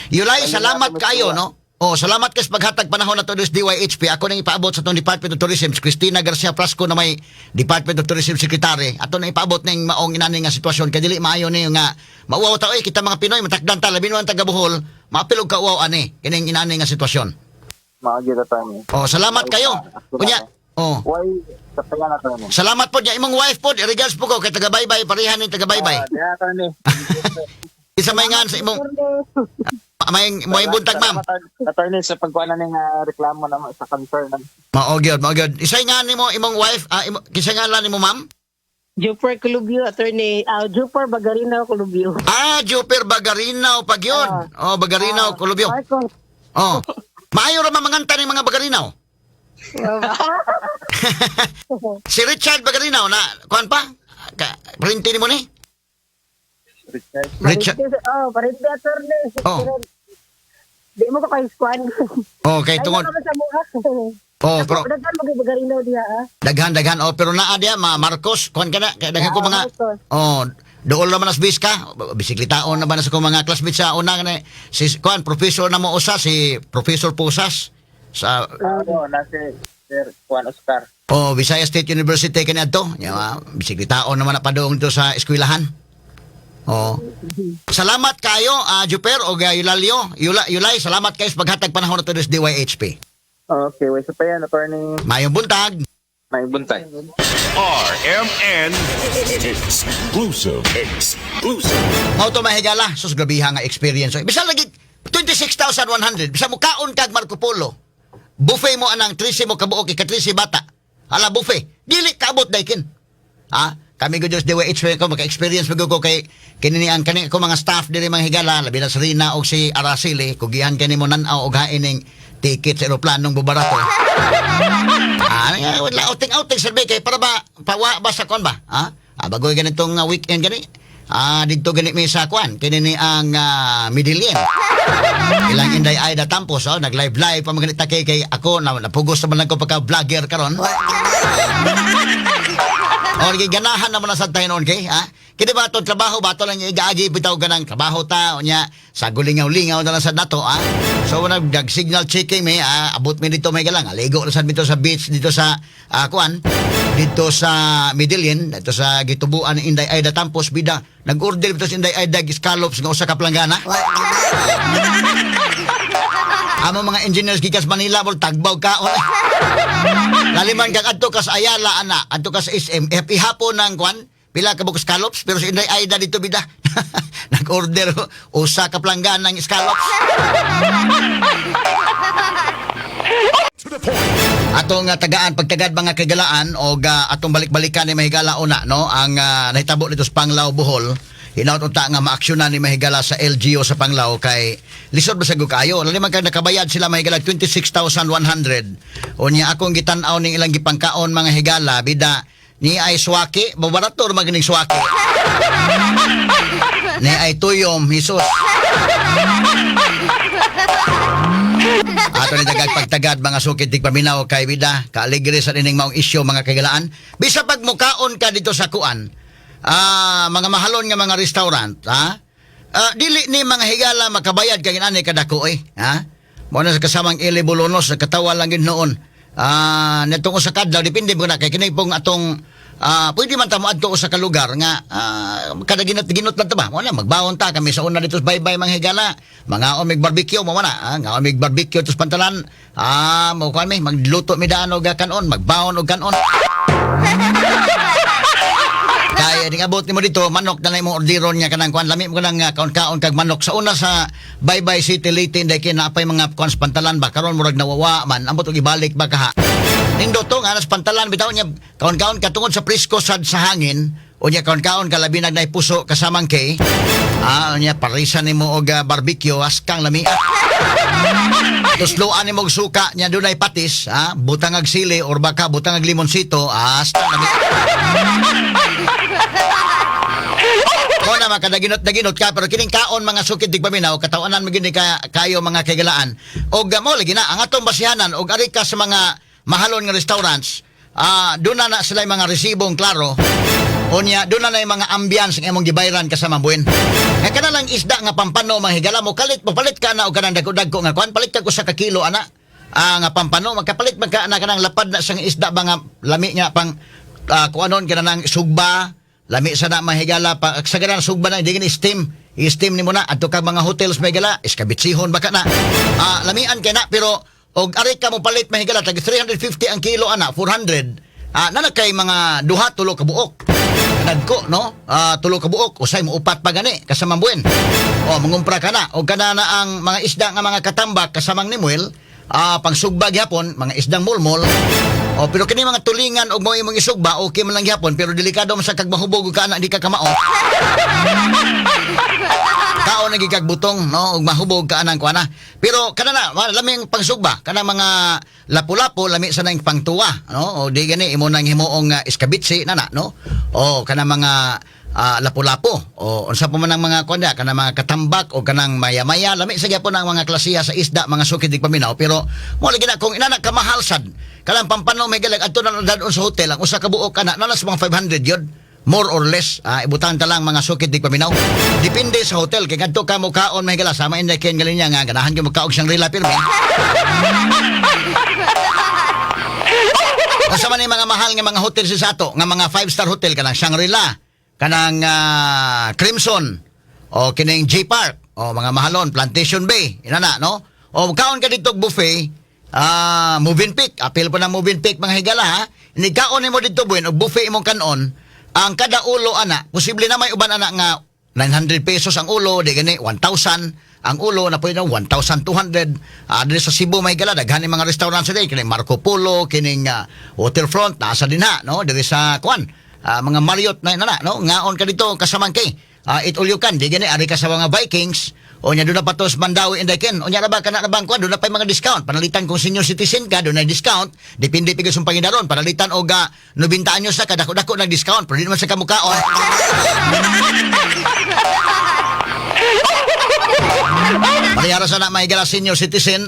Yulay, salamat kayo no. Salamat kas paghatag panahon na to sa DYHP. Ako nang ipaabot sa tong Department of Tourism, si Cristina Garcia Frasco na may Department of Tourism Secretary. Ato nang ipaabot ning maong inani nga sitwasyon kay dili maayo ni nga mauwaw ta kita mga Pinoy matakdan ta labi man taga Bohol, maapil og kauwaw ani kining inani nga sitwasyon. Mao gyud ta ni. Salamat kayo. Unya. Why sa paya na to ni. Salamat po niya imong wife po, regards po ko kay taga Baybay, parehan ni taga Baybay. Diha ta ni. Isa may ngan sa imong may buntag ma'am. Attorney sa pagkuana ning reklamo na sa concern. Mao gyud. Isay nga nimo imong wife, kisay nga lang nimo ma'am? Juper Colubio, attorney. Juper Bagarinaw Colubio. Juper Bagarinaw pag yun. Bagarinaw Colubio. Marcos. Maayo ra mamanganta ni mga Bagarinaw. Si Richard Bagarinaw na kuan pa? Printi ni mo ni? Richard. Parente attorney. Di mo ko kay squad. Okay, tungod. Pero daghan mo Bagarinaw diha Daghan pero naa dia Marcos kuan kana daghan ko mga dool naman as bis ka bisikletaon na ba na sa ko mga classmates sa una kana si kuan professor na mo usa si Professor Pusas sa na si Sir Juan Oscar. Visayas State University kaniadto nya bisikletaon naman na padung dito sa eskwelahan. Salamat kayo Juper o Yulay salamat kayo sa paghatag panahon na to sa DYHP. Okay, way sa payan attorney. Mayong buntag. RMN Exclusive. Mao to mahigala sus grabiha nga experience. Bisan lagi 26,100 bisan mo kaon kag Marco Polo. Buffet mo anang 13 mo kabuok ka 13 bata. Ala buffet. Dili kaabot daykin. Kami gud sa DWH ko maka-experience ko kay kininian kani ko mga staff diri mga higala labi na si Rina og si Araceli kugihan kani mo nan-aw og hain ning ticket sa eroplanong bubarato. Wala outing survey kay para ba pawa ba sa kon ba? Bagoy ganitong weekend gani. Dito gani mi sa kwan kini ni ang Midillion. Ilang Inday Aida Tampos nag-live pa maganita kay ako napugos naman lang ko pagka-vlogger karon. Ganahan naman na sa tayo noon kay kini ba itong trabaho ba ito lang igaagi bitaw ganang trabaho ta nya sa gulingaw-lingaw na lang sa nato so nag-signal checking may abot mi dito may galang aligo na sa dito sa beach dito sa kuan dito sa Midillion dito sa gitubuan ni Inday Aida Tampos bida nag-order dito si Inday Aida scallops nga usa ka planggana. Amo mga engineers gikas Manila mo tagbaw ka laliman kag adto kas Ayala adto kas SM ihapon ng kwan pila ka bukas scallops pero si Inday Aida dito bida nag-order usa ka planggana ng scallops. Atong tagaan pagtagad mga kagalaan o atong balik-balikan ni mahigala una no ang nahitabo dito sa Panglao Bohol hinaut unta nga maaksyonan ni mahigala sa LGU sa Panglao kay lisod ba sa kayo. Lali man kay nakabayad sila mahigala 26,100. Unya akong gitan-aw ning ilang gipangkaon mga higala bida ni ay swaki, babarator magining swaki. Ni ay tuyom, Hesus. Ato ni pagtagad mga sukid tig paminaw kay bida kaaligre sa dining maong isyu mga kagalaan. Bisa pag mukaon ka dito sa kuan, mga mahalon nga mga restaurant, dili ni mga higala makabayad kay inani kadako ha? Mo na sa kasamang Ili Bolonos sa katawa lang yun noon. Netong usa kadlaw depende mo na kay kini pong atong pwede man ta moadto sa kalugar nga kada ginot lang ta ba mo na magbawon ta kami sa una dito sa baybay mga higala mga omig barbecue mo na nga omig barbecue tus pantalan mo kan mi magluto mi daan og kanon magbawon og kanon kaya ding abot nimo dito manok na imong orderon nga kanang kuan lami mo kanang kaon-kaon kag manok sa una sa Baybay City Leyte nday kay napay mga kuan sa pantalan ba karon murag nawawa man ambot og ibalik ba kaha nindo to nga nas pantalan bitaw niya kaon-kaon katungod sa presko sad sa hangin unya kaon-kaon kalabi nag puso kasamang kay unya parisan nimo og barbecue askang lami tusluan nimo og suka nya dunay patis butang ag sili or baka butang ag limonsito askang lami ko na makadaginot ka pero kining kaon mga sukid tig paminaw katawanan mo gini kayo mga kagalaan og mo lagi na ang atong basihanan og ari ka sa mga mahalon nga restaurants doon na sila yung mga resibong klaro unya doon na yung mga ambience ng imong gibayran kasama buwan nga kana lang isda nga pampano mga higala mo palit ka na o kanang dagko nga kuan palit ka ko sa kakilo ana nga pampano magkapalit magka na kanang lapad na sang isda ba nga lami nga pang kuanon kanang sugba lami sa na mahigala pa sa ganang sugba na hindi steam i-steam ni mo na adto kag mga hotels mahigala iskabitsihon baka na lamian kay na pero og ari ka mo palit mahigala tag 350 ang kilo ana 400 na kay mga duha tulo ka buok nagko no tulo ka buok usay mo upat pa gani kasama buwen mangumpra ka na og kana na ang mga isda nga mga katambak kasamang nimuel pang sugba gyapon mga isdang mulmol pero kini mga tulingan og mo imong isugba okay man lang gyapon pero delikado man sa kag mahubog ka na di ka kamao kaon nagi kag butong no og mahubog ka anang kuana pero kana na laming pangsugba kana mga lapu-lapu lami sa nang pangtuwa no o di gani imo nang himuong iskabitsi nana no o kana mga lapu-lapu o unsa pa man ang mga kuanda kana mga katambak o kanang maya-maya lami sa gyapon ang mga klasiya sa isda mga sukid ig paminaw pero mo lagi na kung inana ka mahal sad kanang pampano may galag adto na dadon sa hotel ang usa ka buok kana nalas mga 500 yun more or less ibutan ta lang mga sukid ig paminaw depende sa hotel kay kadto ka mo kaon may gala sama inday ken galinya nga ganahan gyud mo kaog siyang rila pirmi kasama ni mga mahal nga mga hotel sa ato nga mga 5-star hotel kanang Shangri-La kanang Crimson o kining J Park o mga mahalon Plantation Bay inana no o kaon ka dito buffet Moving Peak apil po na Moving Peak mga higala ha ni kaon nimo dito buin og buffet imong kanon ang kada ulo ana posible na may uban ana nga 900 pesos ang ulo di gani 1,000 ang ulo na pwede 1,200 dili sa Cebu may gala daghan mga restaurant sa kining Marco Polo kining Waterfront nasa din ha no diri sa kuan mga Marriott na no ngaon ka dito kasamang kay it all you can di gani ari ka sa mga Vikings o nya doon na patos Mandawi and Daken o nya na ba kana na bang kuan doon na pay mga discount panalitan kung senior citizen ka doon na discount depende pigos ang pangindaron panalitan og 90 anyos sa kadako-dako na discount pero di naman sa kamukaon Mariyara sa na may gala senior citizen,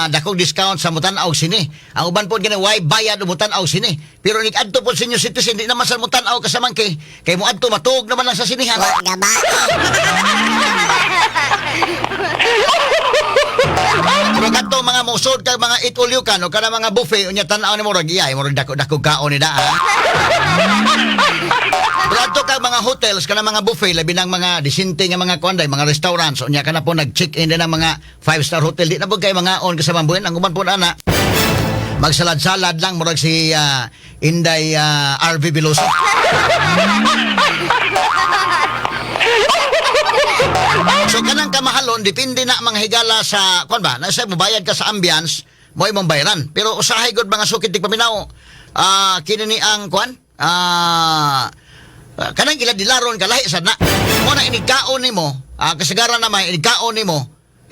dakong discount sa mutan-aw sini. Ang uban po gani way bayad mutan-aw sini. Pero nik adto po senior citizen di naman sa mutan-aw kasamang kay mo adto matug naman lang sa sinihan. Pero kadto mga musod kag mga eat all you can o kana mga buffet unya tan-aw ni mo rag iyay mo dako-dako kaon ni daa. Pero kag mga hotels kana mga buffet labi ng mga disinte nga mga kuanday mga restaurants unya kana po nag-check-in din ng mga 5-star hotel di na po kay mga on kasama buwan ang uban po ana magsalad-salad lang murag si Inday RV Veloso. So kanang kamahalon depende na mga higala sa kuan ba nasa mobayad ka sa ambience mo imong bayaran pero usahay gud mga sukid tig paminaw kini ni ang kuan Kanang ilad dilaron ka lahi sad na. Mo na inigkaon nimo, kasagaran naman inigkaon nimo.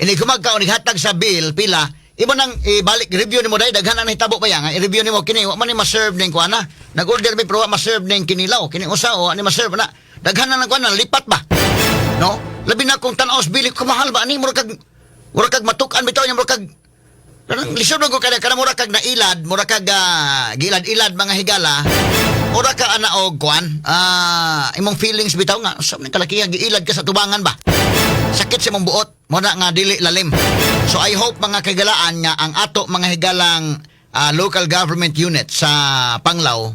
Ini kumagkaon hatag sa bill pila. Imo nang ibalik review nimo dai daghan na hitabo pa yan. I-review nimo kini wa man ni ma-serve ning kuana. Nag-order mi pero wa ma-serve ning kinilaw. Kini usa o ani ma-serve na. Daghan na kuana lipat ba. No? Labi na kung tan-aw sa bill kumahal ba ani mura kag matukan bitaw nya mura kag lisod ko kada mura kag nailad, mura kag gilad-ilad mga higala. Mura ka ana og kuan. Imong feelings bitaw nga sa kalakiha giilad ka sa tubangan ba. Sakit sa mong buot, mura nga dili lalim. So I hope mga kagalaan nga ang ato mga higalang local government unit sa Panglao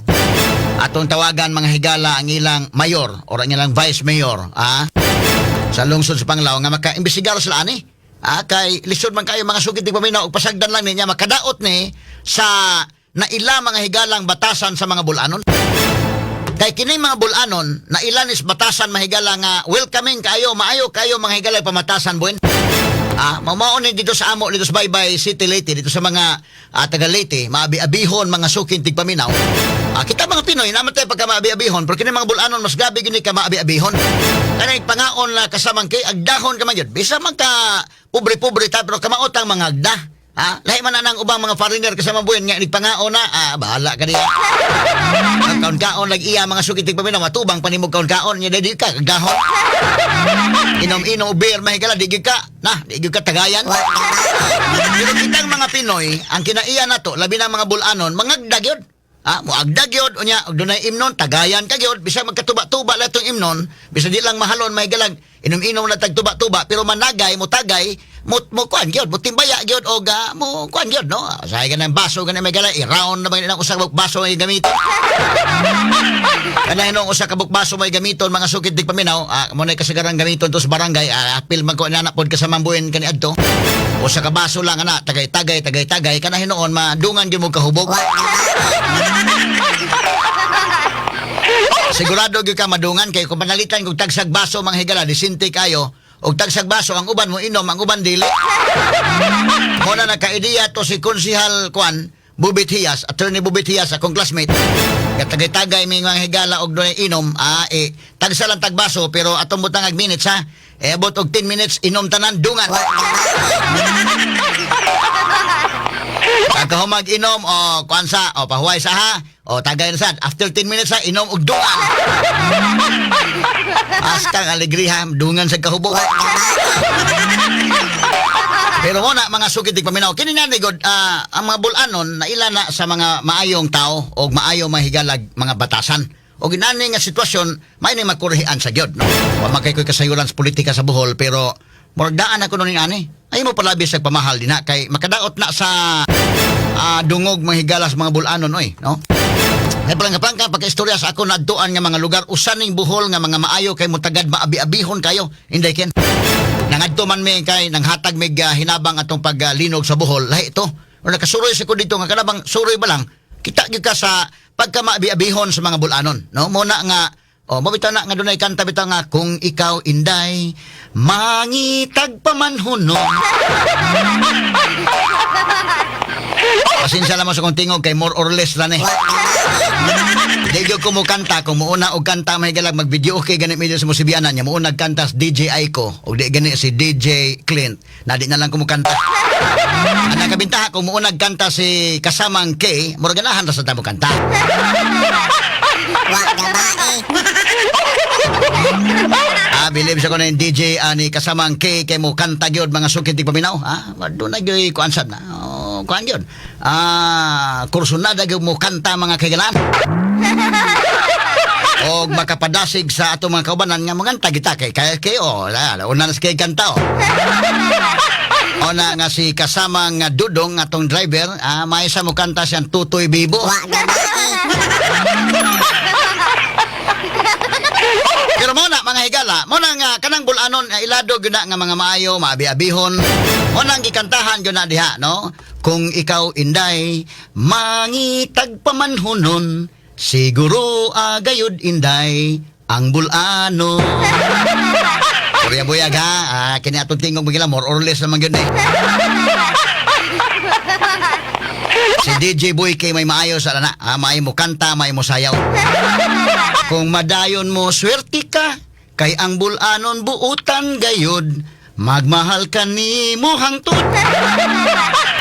atong tawagan mga higala ang ilang mayor o ang ilang vice mayor sa lungsod sa Panglao nga maka-imbestigar sila ani. Kay lisod man kayo mga sugid di paminaw og pasagdan lang niya makadaot ni sa naila mga higalang batasan sa mga bulanon. Kay kini mga bulanon na ilan is batasan mahigala nga welcoming kayo, maayo kayo mga higala pamatasan buin. Mamao ni dito sa amo dito sa Baybay City Leyte dito sa mga taga Leyte, maabi-abihon mga sukin tigpaminaw. Kita mga Pinoy naman tayo pagka maabi-abihon, pero kini mga bulanon mas gabi gini ka maabi-abihon. Kanay pangaon na kasamang kay agdahon ka man yun. Bisa man ka pobre-pobre ta pero kamaot ang mga agda. Lahi man nang ubang mga foreigner kasama buyan nga nagpangaon na, bahala ka niya. Kaon-kaon iya mga sukitig paminaw matubang panimog kaon-kaon nya di ka gahon. Inom-inom beer mahigala di ka tagayan. Pero kitang mga Pinoy ang kinaiya nato labi na mga bulanon mangagdag yun. Muagdag yun unya og dunay imnon tagayan ka gyud bisa magkatuba-tuba la tong imnon bisa di lang mahalon mahigalag inom-inom na tagtuba-tuba pero managay mo tagay mo kuan gyud mo timbaya gyud og mo kuan gyud no say ganang baso ganang mahigalag i-round na ba nang usa ka baso ay gamiton kana nung usa ka baso may gamiton mga sukid dig paminaw mo nay kasagaran gamiton to sa barangay apil man ko na pod ka sa mambuin kani adto usa ka baso lang ana tagay-tagay kana hinuon madungan gyud mo kahubog. Sigurado gyud ka madungan kay kung panalitan kog tagsag baso mga higala disinte kayo og tagsag baso ang uban mo inom ang uban dili. Mo na naka-ideya to si Konsehal Kwan Bubit Hiyas, Attorney Bubit Hiyas akong classmate. Katagay-tagay mi mga higala og dunay inom tagsa lang tagbaso pero atong butang minutes abot og 10 minutes inom tanan dungan. Pagka humag-inom o kuansa o pahuway sa tagay na sad after 10 minutes inom og dungan. Askang alegriha dungan sa kahubog. Pero muna mga sugid paminaw kini na ligod ang mga bulanon na ila na sa mga maayong tao o maayong mahigalag mga batasan. O ginani nga sitwasyon may ni makurhian sa gyud no. Wa makay koy kasayuran sa politika sa Bohol pero mordaan ako nun ani. Ay mo palabis sa pamahal din kay makadaot na sa dungog mahigalas mga bulanon oy no. Ay palangka pagka-istorya sa ako nadtuan nga mga lugar usan ning Bohol nga mga maayo kay mutagad maabi-abihon kayo inday ken. Nangadto man mi kay nanghatag mig hinabang atong paglinog sa Bohol lahi ito. O nakasuroy sa ko dito nga kanabang suroy ba lang kita gyud ka sa pagka maabi-abihon sa mga bulanon no. Muna nga mabitaw na nga dunay kanta bitaw nga kung ikaw inday mangitag pamanhunon. Pasensya lamang sa kong tingog kay more or less lang Di gyud ko mo kanta kung muuna og kanta mahigalag mag-video okay ganit medyo sa musibianan niya muuna kanta si DJ Aiko og di gani si DJ Clint na di na lang ko mo kanta. Ana kabintaha kung muuna kanta si kasamang K mura ganahan ra sa tamo kanta. Wa gabae. Believe sa ko na yung DJ ni kasamang K kay mo kanta gyud mga sukid tig paminaw doon na gyud kuan sad na kuan gyud kursunada gyud mo kanta mga kaigalan og makapadasig sa ato mga kaubanan nga manganta kita kay una na sa kay kanta ona nga si kasamang Dudong atong driver may sa mo kanta siyang Tutoy Bibo. Wa gabae. Pero muna mga higala, muna nga kanang bulanon ilado gyud nga mga maayo, maabi-abihon. Muna ang gikantahan gyud na diha, no? Kung ikaw inday mangitag pamanhunon, siguro agayod inday ang bulano. Buyag ha, kini atong tingog magila more or less naman gyud Si DJ Boy kay may maayo sa lana, may mo kanta, may mo sayaw. Kung madayon mo swerte ka, kay ang bulanon buutan gayod, magmahal ka ni mo hangtod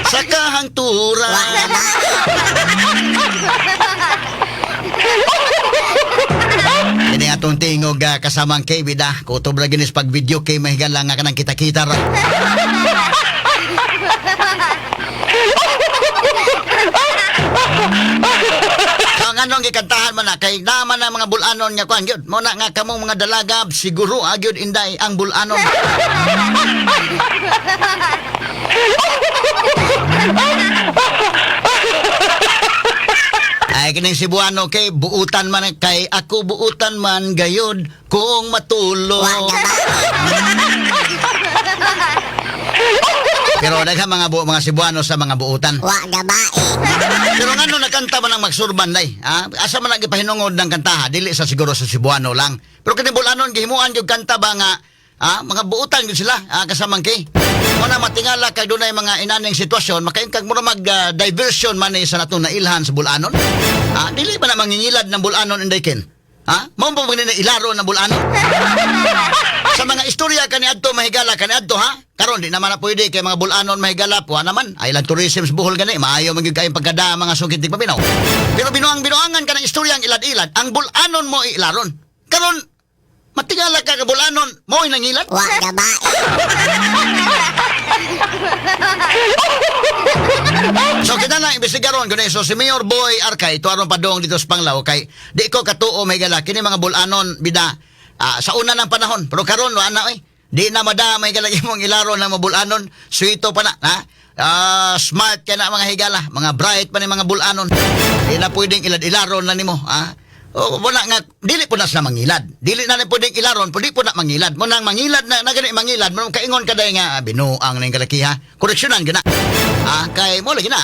sa kahangturan. Kini atong tingog kasamang kay bida, kutob ra ginis pag video kay mahigalang nga kanang kita-kita ra. So, anong gikantahan man na kay naman ang mga bulanon nga kuan gyud mo na nga kamong mga dalaga siguro agyud inday ang bulanon. Ay kining Cebuano kay buutan man kay ako buutan man gayod kung matulog. Pero daghang mga Cebuano sa mga buutan. Pero ngano nakanta man ang magsurban day? Ha? Asa man nagipahinungod ng kantaha dili sa siguro sa Cebuano lang. Pero kini bulanon gihimuan gyud kanta ba nga mga buutan gyud sila kasamang kay. Mo na matingala kay dunay mga inaning sitwasyon makaingkag mo na mag diversion man sa natong nailhan sa bulanon. Dili ba na mangingilad ng bulanon inday ken? Mao ba magni ilaro ng bulanon? Sa mga istorya kaniadto mahigala kaniadto karon di naman na pwede kay mga bulanon mahigala po naman ay lang tourism sa Bohol gani maayo man gyud kay pagkada mga sungkit tig paminaw. Pero binuangan kanang istorya ang ilad-ilad ang bulanon mo ilaron. Karon matingala ka ka bulanon mo nangilad? So kita na imbestigaron kuno so si Mayor Boy Arkay tuaron padong dito sa Panglao kay di ko katuo mahigala kini mga bulanon bida sa una ng panahon pero karon wa na di na madamay galagi mong ilaro ng mga bulanon suito pa na smart ka na mga higala mga bright pa ni mga bulanon di na pwedeng ilad-ilaro na nimo wala nga dili po na sa mangilad dili na pwedeng ilaron pwede po na mangilad mo nang mangilad na gani mangilad mo kaingon kaday nga binuang ning kalakiha koreksyonan gina kay mo lagi na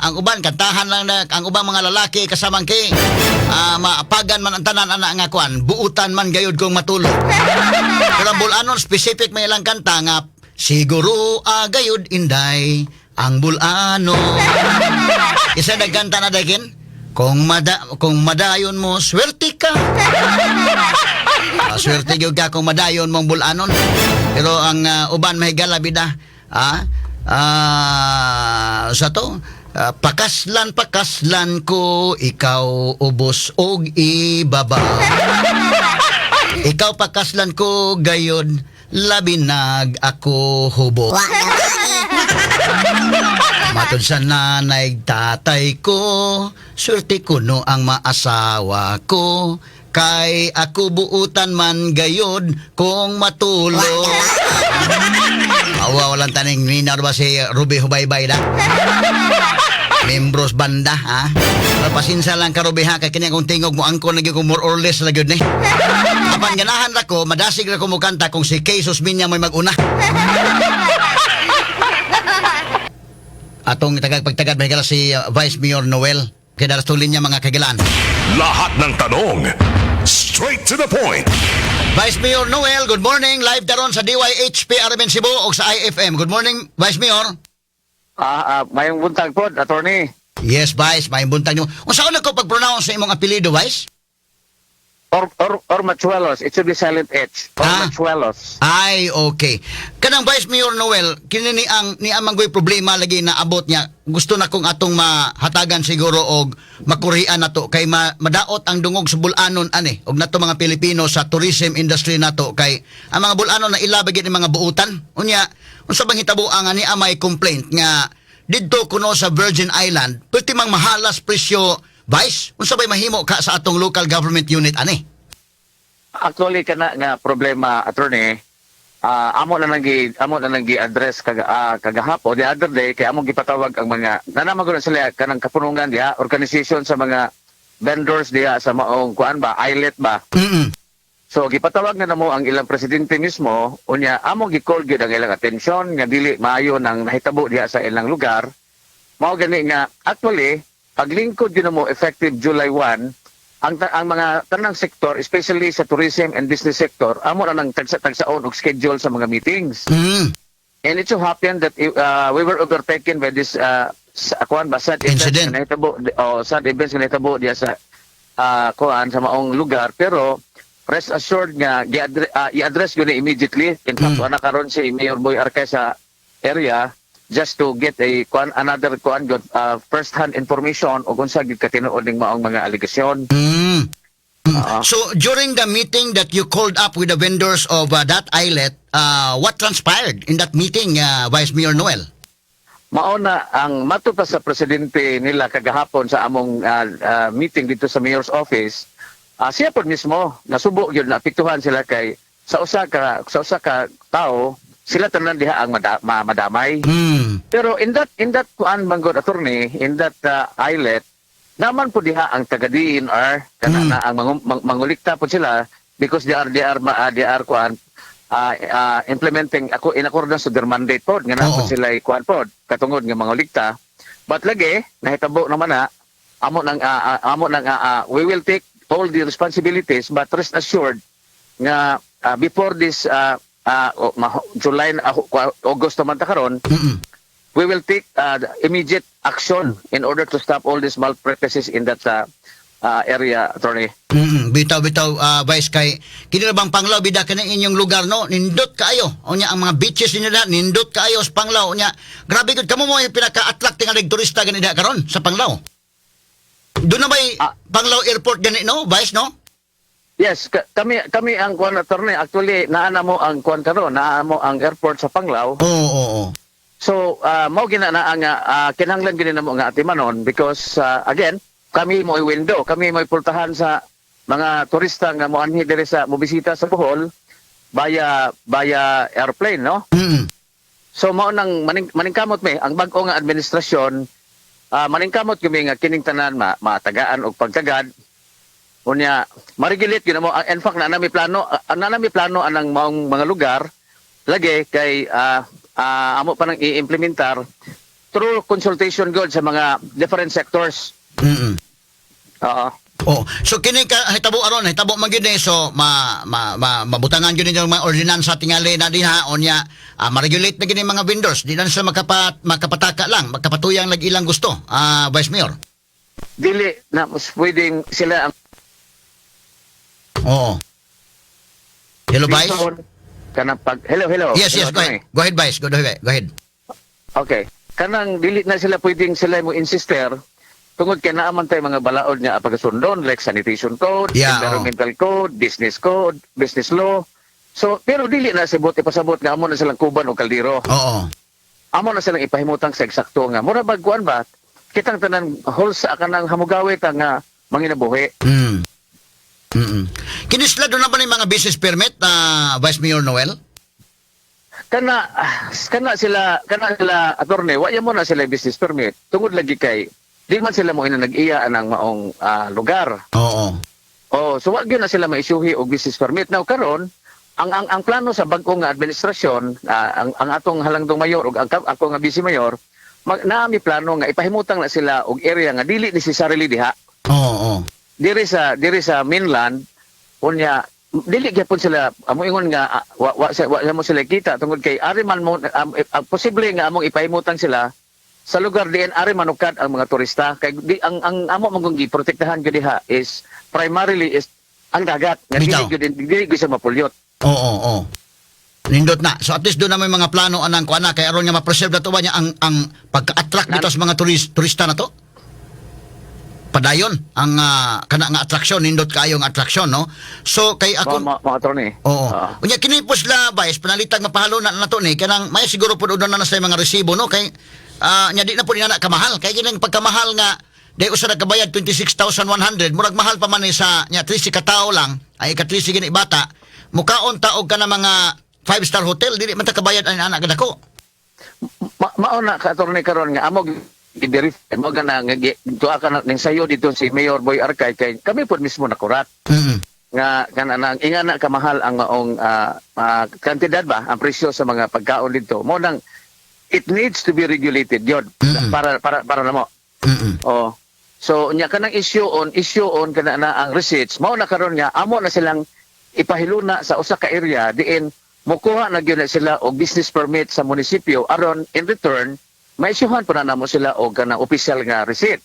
ang uban kantahan lang na ang ubang mga lalaki kasamang kay maapagan man ang tanan ana nga kuan buutan man gayud kong matulog pero ang bulanon specific may ilang kanta nga siguro gayud inday ang bulano isa nagkanta na dagin kung madayon mo swerte ka swerte gyud ka kung madayon mong bulanon pero ang uban mahigala bida sa to pakaslan ko ikaw ubos og ibaba ikaw pakaslan ko gayod labinag ako hubo matod sa nanay tatay ko swerte ko no ang maasawa ko kay ako buutan man gayod kung matulog. Walang taning minar ba si Ruby Hubaybay da? Membros banda pasinsa lang ka Ruby kay kini akong tingog mo angko lagi ko more or less lagi ni. Apan ganahan ra ko madasig ra ko mo kanta kung si Jesus Minya may maguna. Atong pagtagad mahigala si Vice Mayor Noel kay daras tulin niya mga kagilaan. Lahat ng tanong, straight to the point. Vice Mayor Noel, good morning. Live daron sa DYHP Armen Cebu o sa IFM. Good morning, Vice Mayor. Mayong buntag po, attorney. Yes, Vice, may buntag nyo. Kung saan ko pag-pronounce sa imong apelido, Vice? Ormachuelos. It should be silent H. Ormachuelos. Ay, okay. Kanang Vice Mayor Noel, kinini ang ni amanggoy problema lagi na abot niya. Gusto na kong atong mahatagan siguro og makurian nato kay madaot ang dungog sa bulanon ani og nato mga Pilipino sa tourism industry nato kay ang mga bulanon na ilabagi ni mga buutan. Unya, unsa bang hitabo ang ani amay complaint nga didto kuno sa Virgin Island, pwede mang mahalas presyo. Vice, unsa bay mahimo ka sa atong local government unit ani? Actually kana nga problema, attorney, amo na nang gi-address kagahapon the other day kay amo gipatawag ang mga nanamagon sila kanang kapunungan diha organization sa mga vendors diha sa maong kuan ba islet ba. So gipatawag na namo ang ilang presidente mismo unya amo gi-call gyud ang ilang atensyon nga dili maayo nang nahitabo diha sa ilang lugar. Mao gani nga actually paglingkod din mo effective July 1 ang mga tanang sektor especially sa tourism and business sector amo na nang tagsaon og schedule sa mga meetings. And it so happened that we were overtaken by this sad incident na hitabo sad events na hitabo diya sa kuan sa maong lugar, pero rest assured nga i-address yun immediately. In fact, wala karon si Mayor Boy Arcay sa area just to get another first hand information o kung sa gid katinuod ning maong mga aligasyon. So during the meeting that you called up with the vendors of that islet, what transpired in that meeting, Vice Mayor Noel? Mauna ang matupa sa presidente nila kagahapon sa among meeting dito sa mayor's office. Siya po mismo nasubo yun, naapektuhan sila kay sa usa ka tao sila tanan diha ang madamay. Pero in that kuan manggod attorney, in that islet naman po diha ang taga DNR kana na ang mangulikta po sila because they are kuan implementing in accordance to their mandate pod nga na po sila kuan pod katungod nga mangulikta. But lagi nahitabo naman na amo nang we will take all the responsibilities, but rest assured nga before this July August naman ta karon, we will take immediate action in order to stop all these malpractices in that area, attorney. Bitaw Vice, kay kini bang Panglao bida kani inyong lugar no, nindot kaayo unya ang mga beaches ninyo na nindot kaayo sa Panglao unya. Grabe gud kamo mo yung pinaka-attracting nga turista gani diha karon sa Panglao. Doon na bay Panglao Airport gani no, Vice no? Yes, kami ang kuan attorney, actually naana mo ang kuan karon, naana mo ang airport sa Panglao. Oo. So, mao ginana nga kinahanglan gini namo nga atimanon because again, kami mo window, kami mo pultahan sa mga turista nga moanhi diri sa mobisita sa Bohol via airplane, no? So mao nang maningkamot mi ang bag-o nga administrasyon, maningkamot kami nga kining tanan matagaan og pagkagad. Unya ma-regulate gyud mo. In fact nami plano anang maong mga lugar lagi kay amo pa nang i-implementar through consultation good sa mga different sectors. So kini ka hitabo aron, hitabo man gyud so mabutangan gyud yung mga ordinansa tingali na diha onya ma-regulate na gyud mga vendors, di na sila makapataka lang, makapatuyang lag ilang gusto. Vice Mayor. Dili na pwedeng sila ang Hello Vice. Hello. Yes, go ahead. Go ahead, Vice. Go ahead. Okay. Kanang dili na sila pwedeng sila mo insister tungod kay naaman tay mga balaod nga pagkasundon like sanitation code, environmental code, business law. So pero dili na sibot ipasabot nga amo na silang kuban o kaldero. Amo na silang ipahimutang sa eksakto nga mura bagkuan ba kitang tanan holsa kanang hamugawit nga manginabuhi. Kinisla doon na ba yung mga business permit, Vice Mayor Noel? Kana sila attorney, wala mo na sila business permit. Tungod lagi kay di man sila mo nag-iya ng maong lugar. So wag gyud na sila ma-issuehi og business permit. Now karon ang plano sa bag-o nga administrasyon, ang atong halangdong mayor ug ako nga vice mayor, naami plano nga ipahimutang na sila og area nga dili necessarily diha. Diri sa mainland unya dili gyapon sila amo ingon nga wa mo sila kita tungod kay ari man mo posible nga among ipahimutang sila sa lugar diin ari manukad ang mga turista kay ang amo mong giprotektahan gyud diha is primarily is ang dagat nga dili gyud sa mapulyot. Nindot na. So at least doon na may mga plano anang kuana kay aron nga ma-preserve na to ba niya ang pagka-attract dito sa mga turista na to? Padayon ang kana nga attraction, nindot kayo ang attraction, no? So kay ako mga attorney. Unya kini pusla Vice panalitag mapahalo na to ni kanang may siguro pud na sa mga resibo, no? Kay nya di na pud na kamahal kay kining pagkamahal nga day usa na kabayad 26,100 murag mahal pa man ni sa nya 30 ka tawo lang ay ka 30 gini bata mukaon taog ka na mga 5-star hotel dili man ta kabayad ang anak kadako. Mauna ka attorney karon nga amog i-verify mo gana nga tuwa ka ning sayo dito si Mayor Boy Arcay kay kami po mismo nakurat nga kanang ingana kamahal ang maong kantidad ba ang presyo sa mga pagkaon dito mo nang it needs to be regulated yun para na mo. So nya kanang issue on kana na ang receipts mao na karon nga amo na silang ipahiluna sa usa ka area diin mokuha na gyud sila og business permit sa munisipyo aron in return may isyuhan pa na namo sila o kanang official nga receipt.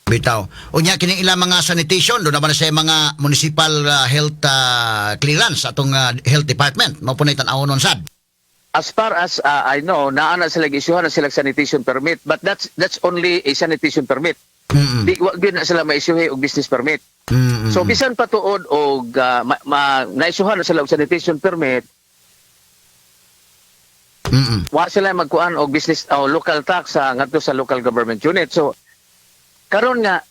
Bitaw. Unya kining ilang mga sanitation do naman sa mga municipal health clearance atong health department. Mao po na tan-awon sad. As far as I know, naana sila gisyuhan na sila sanitation permit, but that's only a sanitation permit. Mm. Di wag gyud na sila ma-issuhe og business permit. So bisan pa tuod og na-issuhan na sila og sanitation permit, wa sila magkuan og business o local tax ngadto sa local government unit. So karon nga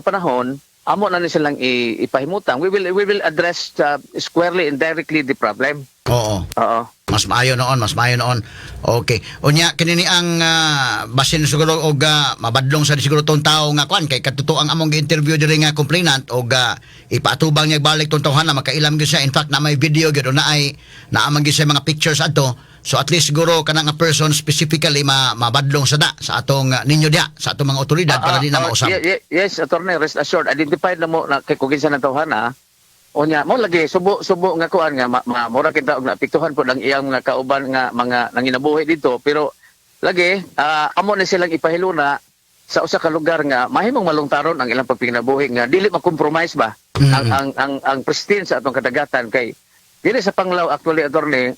panahon amo na ni silang ipahimutang. We will address squarely and directly the problem. Oo. Oo. Mas maayo noon. Okay. Unya kinini ang basin siguro og mabadlong sa siguro tong tawo nga kwan kay katuto ang among gi-interview diri nga complainant og ipatubang niya balik tong tawhan na makailam gyud siya. In fact na may video gyud na ay naamang gyud siya mga pictures adto. So at least siguro kanang nga person specifically mabadlong sada sa atong ninyo diha sa atong mga otoridad para di na mausap. Yes, attorney, rest assured identified na mo na kay kugin sa tawhana. Onya mo lagi subo nga kuan nga mura kita og napiktuhan po ang iyang mga kauban nga mga nanginabuhi dito pero lagi amo na silang ipahiluna sa usa ka lugar nga mahimong malungtaron ang ilang pagpinabuhi nga dili ma-compromise ba ang pristine sa atong kadagatan kay dili sa Panglao actually attorney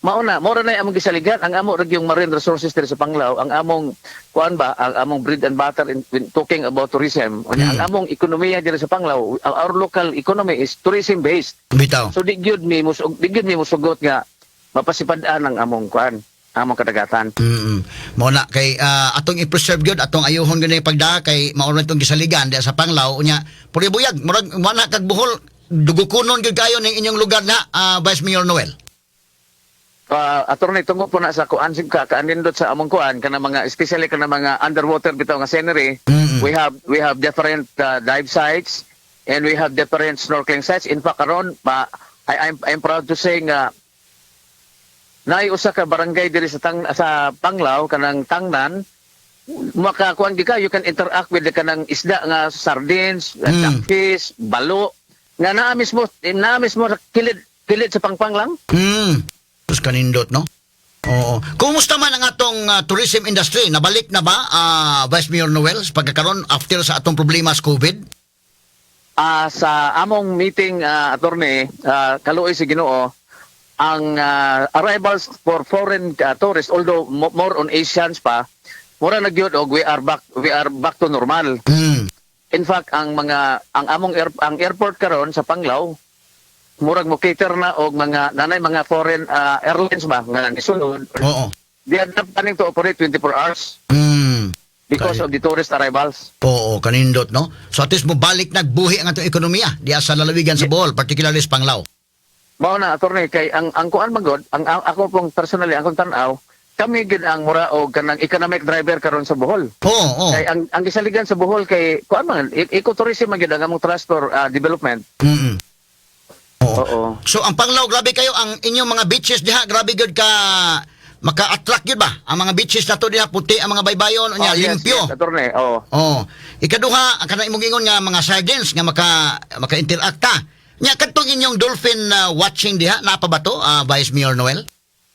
mauna na among gisaligan ang amo ra yung marine resources diri sa Panglao ang among kuan ba ang among bread and butter in talking about tourism ang among ekonomiya diri sa Panglao our local economy is tourism based Bitaw. so di gyud mi musugot nga mapasipad-an ang among kuan among kadagatan. Mo na kay atong i-preserve gyud atong ayuhon gyud ni pagda kay mao na itong gisaligan diha sa Panglao unya puri buyag murag mana kag Bohol dugukunon gyud kayo ning inyong lugar na Vice Mayor Noel. Attorney tungo po na sa kuan kaanindot sa among kuan kana mga especially kana mga underwater bitaw nga scenery. We have different dive sites and we have different snorkeling sites. In fact karon I'm proud to say nga naay usa ka barangay diri sa Panglao kanang Tangnan makakuan gi ka you can interact with the kanang isda nga sardines, fish, balo nga naa mismo kilid sa pangpang lang. Tus kanindot no. Oo. Kumusta man ang atong tourism industry? Nabalik na ba Vice Mayor Noel sa pagkakaroon after sa atong problema sa COVID? Sa among meeting attorney kaluoy si Ginoo ang arrivals for foreign tourists although more on Asians pa mura na gyud og we are back to normal. In fact ang among airport karon sa Panglao murag mo cater na og nanay mga foreign airlines ba nga nisulod. Oo. They are not planning to operate 24 hours because of the tourist arrivals. Oo, kanindot no. So at least mo balik nagbuhi ang atong ekonomiya diha sa lalawigan sa Bohol, particularly sa Panglao. Mao na attorney kay ang kuan magod ang ako pong personally akong tan-aw kami gid ang mura og kanang economic driver karon sa Bohol. Oo. Kay ang gisaligan sa Bohol kay kuan man ecotourism man gid ang among transport development. Oo. So ang Panglao grabe kayo ang inyong mga beaches diha grabe gud ka maka-attract yun ba? Ang mga beaches na to diha puti ang mga baybayon nya limpyo. Yes, attorney. Oo. Oh. Ikaduha ang kanang imong ingon nga mga sardines nga maka-interact ta. Nya kadtong inyong dolphin watching diha napa ba to Vice Mayor Noel?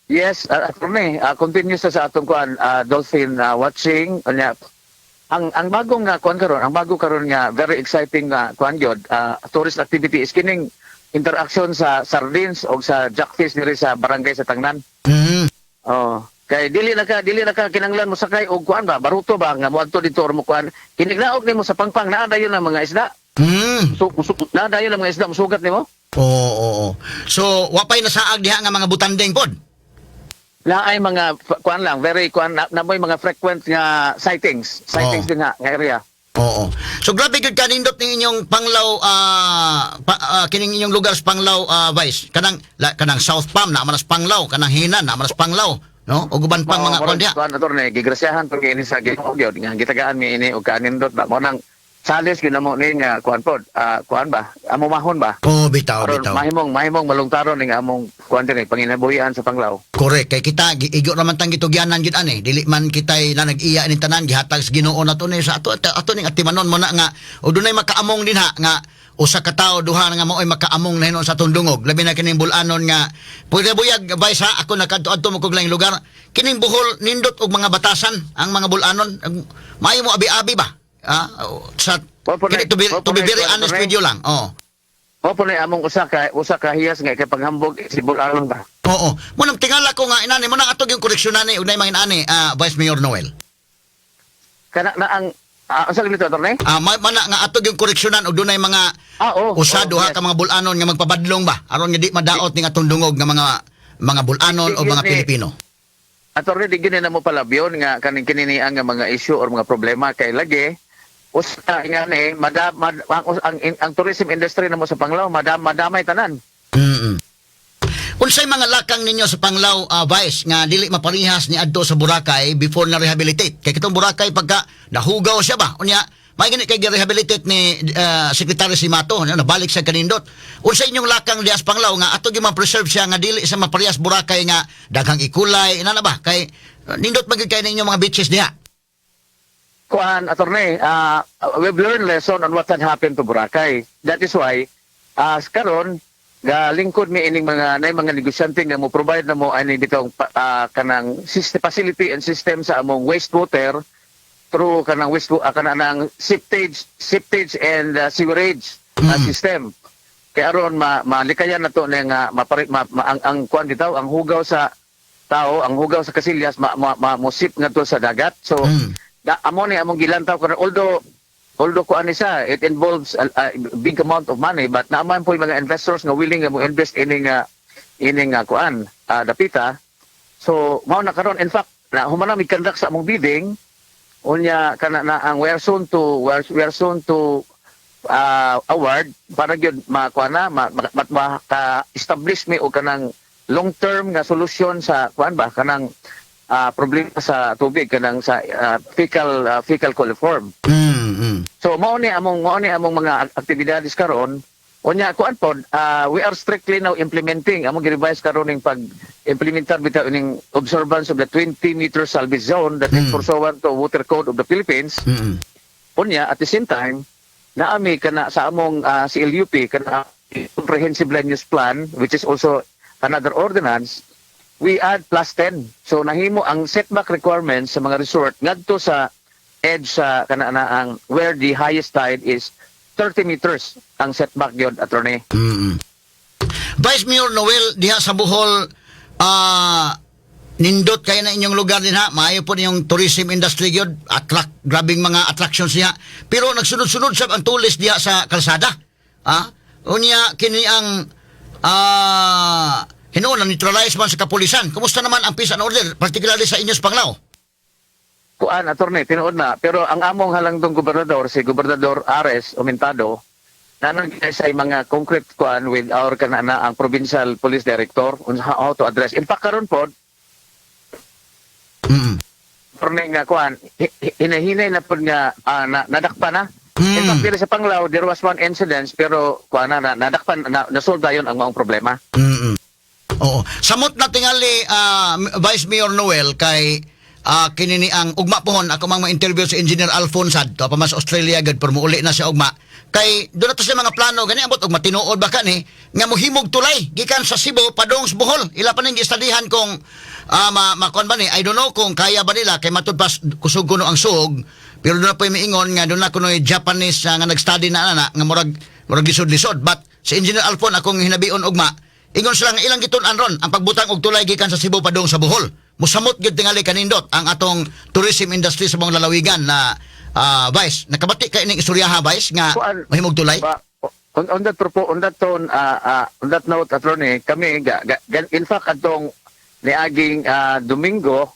Yes, attorney. Continuous sa atong kuan dolphin watching nya ang bagong kuan karon, ang bago karon nga very exciting kuan gyud tourist activity is kining interaction sa sardines o sa jackfish diri sa barangay sa Tangnan. Oh, kay dili na ka kinanglan mo sakay og kuan ba baruto ba nga moadto dito or mo kuan kinignaog nimo sa pangpang naa dayon ang mga isda. So naa dayon ang mga isda musugat nimo? Oo. So wapay na saag diha nga mga butandeng pod. Naay mga kuan lang very kuan na may mga frequent nga sightings din nga area. Oo. So grabe gud kanindot ning inyong Panglao kining inyong lugar sa Panglao Vice. Kanang South Palm na manas Panglao, kanang Hinan na manas Panglao, no? Ug uban pang mga kuan diha. Kuan attorney gigrasyahan pag ini sa Ginoo gyud nga gitagaan mi ini og kanindot ba mo nang salis gyud namo ni nga kuan pod kuan ba amo mahon ba. Oh, bitaw. Mahimong malungtaron ning among kuan dinhi panginabuhian sa Panglao. Correct kay kita igo naman tang gitugyanan gid ani dili man kitay na nag-iya ning tanan gihatag sa Ginoo nato ni sa ato ning atimanon mo na nga og dunay makaamong dinha nga usa ka tawo duha nga mao'y makaamong na hinon sa tundungog labi na kining bulanon nga pwede buyag vice ha ako nakadto mo kog laing lugar kining Bohol nindot og mga batasan ang mga bulanon maayo mo abi-abi ba sa kini to be very honest with you lang O po na among usa ka hiyas nga kay paghambog si bulanon ba. Oo. Munang tingala ko nga inani mo nang atog yung koreksyonan ni unay mga inani Vice Mayor Noel. Kana na ang asa limito attorney? Mana nga atog yung koreksyonan og dunay mga usa duha ka mga bulanon nga magpabadlong ba aron nga di madaot ni nga tundungog nga mga bulanon o mga Pilipino. Attorney di gini na mo palabyon nga kaning kinini ang mga issue or mga problema kay lagi usa nga ni ang tourism industry namo sa Panglao madamay tanan. Unsay mga lakang ninyo sa Panglao Vice nga dili maparihas ni adto sa Boracay before na rehabilitate kay kitong Boracay pagka nahugaw siya ba unya may gani kay rehabilitate ni Secretary Simato nabalik sa kanindot. Unsay inyong lakang dias Panglao nga ato gyud ma-preserve siya nga dili sa maparihas Boracay nga daghang ikulay ina na ba kay nindot magid kay ninyo mga beaches diha. Kuan attorney, we've learned lesson on what had happened to Boracay. That is why karon lingkod mi ining mga negosyante nga mo provide na mo ani bitong kanang system facility and system sa among wastewater through kanang kanang septage and sewerage system. Kaya aron malikayan nato nga ang kuan bitaw ang hugaw sa tao, ang hugaw sa kasilyas mo-sip ngadto sa dagat. So amo ni among gilantaw karon although ko ani siya it involves a big amount of money but naaman po yung mga investors nga willing nga mo invest ining kuan dapita so mao na karon in fact na humana mi conduct sa among bidding unya kana na ang we are soon to award para gyud makuana establish mi og kanang long term nga solusyon sa kuan ba kanang problema sa tubig kanang sa fecal coliform. So mao ni among mga aktibidades karon unya kuan pod we are strictly now implementing among gi-revise karon ning pag-implementar bitaw ning observance of the 20-meter salvage zone that is pursuant to Water Code of the Philippines. Unya at the same time naami kana sa among CLUP kana comprehensive land use plan which is also another ordinance. We add +10. So nahimo ang setback requirements sa mga resort ngadto sa edge sa kanang where the highest tide is 30 meters ang setback gyud attorney. Vice Mayor Noel diha sa Bohol nindot kay na inyong lugar din ha maayo po ninyong tourism industry gyud grabing mga attractions diha pero nagsunod-sunod sa ang tulis diha sa kalsada unya kini ang hinuon na neutralize man sa kapulisan. Kumusta naman ang peace and order, particularly sa inyong Panglao? Kuan, attorney, tinuod na. Pero ang among halangdong gobernador, si Gobernador Ares Omentado, nanagay sa mga concrete kuan with our kanana ang Provincial Police Director on how to address. In fact, karon po, attorney nga kuan, hinahinay na po nga nadakpa na. In fact, dito sa Panglao, there was one incident, pero kuan na nadakpan, nasolve dayon ang mga problema. Oo. Samot na tingali Vice Mayor Noel kay kinini ang ugma pohon ako mang ma-interview sa Engineer Alfonsad to pa mas Australia gud pero muuli na siya ugma kay doon na to siya mga plano gani abot og matinuod ba kani nga mohimog tulay gikan sa Cebu padong sa Bohol ila pa ning gistudihan kung makon ba ni I don't know kung kaya ba nila kay matud pas kusog kuno ang suog pero doon na po miingon nga doon na kuno Japanese nga nag-study na nga murag lisod-lisod but si Engineer Alfon akong hinabion ugma ingon sila nga ilang gitun-an ron ang pagbutang og tulay gikan sa Cebu padung sa Bohol. Musamot gyud tingali kanindot ang atong tourism industry sa mga lalawigan na Vice. Nakabati ka ining istoryaha Vice nga mahimog tulay. On that note attorney kami in fact atong niaging Domingo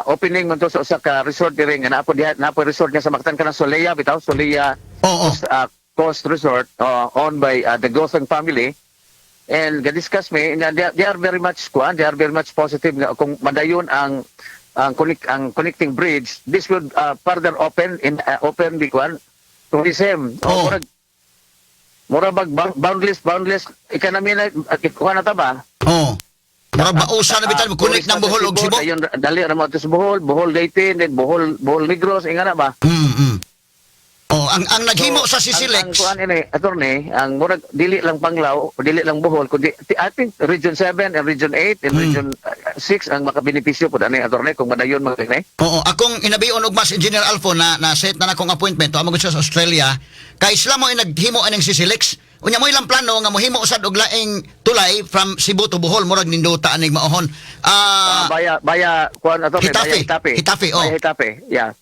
opening man to sa usa ka resort diri nga napo resort nga sa Mactan kana Solea bitaw Solea Coast Resort owned by the Gosang family. And discuss me, they are very much positive nga kung madayon ang connecting bridge. This would further open the tourism. Mura boundless economy na kuha na ta ba? Mura bausa na bitan connect ng Bohol ug Cebu. Ayun dali ra mo sa Bohol Leyte, then Bohol Negros inga na ba? ang naghimo sa Ang Sisilex. kuan ini, attorney, ang murag dili lang Panglao, o dili lang Bohol, kundi I think Region 7 and Region 8 and Region 6 ang makabenepisyo pud ani attorney kung madayon magkini. Oo, akong inabiyon og mas Engineer Alfo na set na nakong appointment to amo gud sa Australia kay sila mo naghimo aning Sisilex. Unya mo ilang plano nga mohimo usad og laing tulay from Cebu to Bohol murag ninduta aning maohon. Baya kuan attorney, Hitafe. baya Hitafe. Hitafe, oh. Baya Hitafe. Yeah.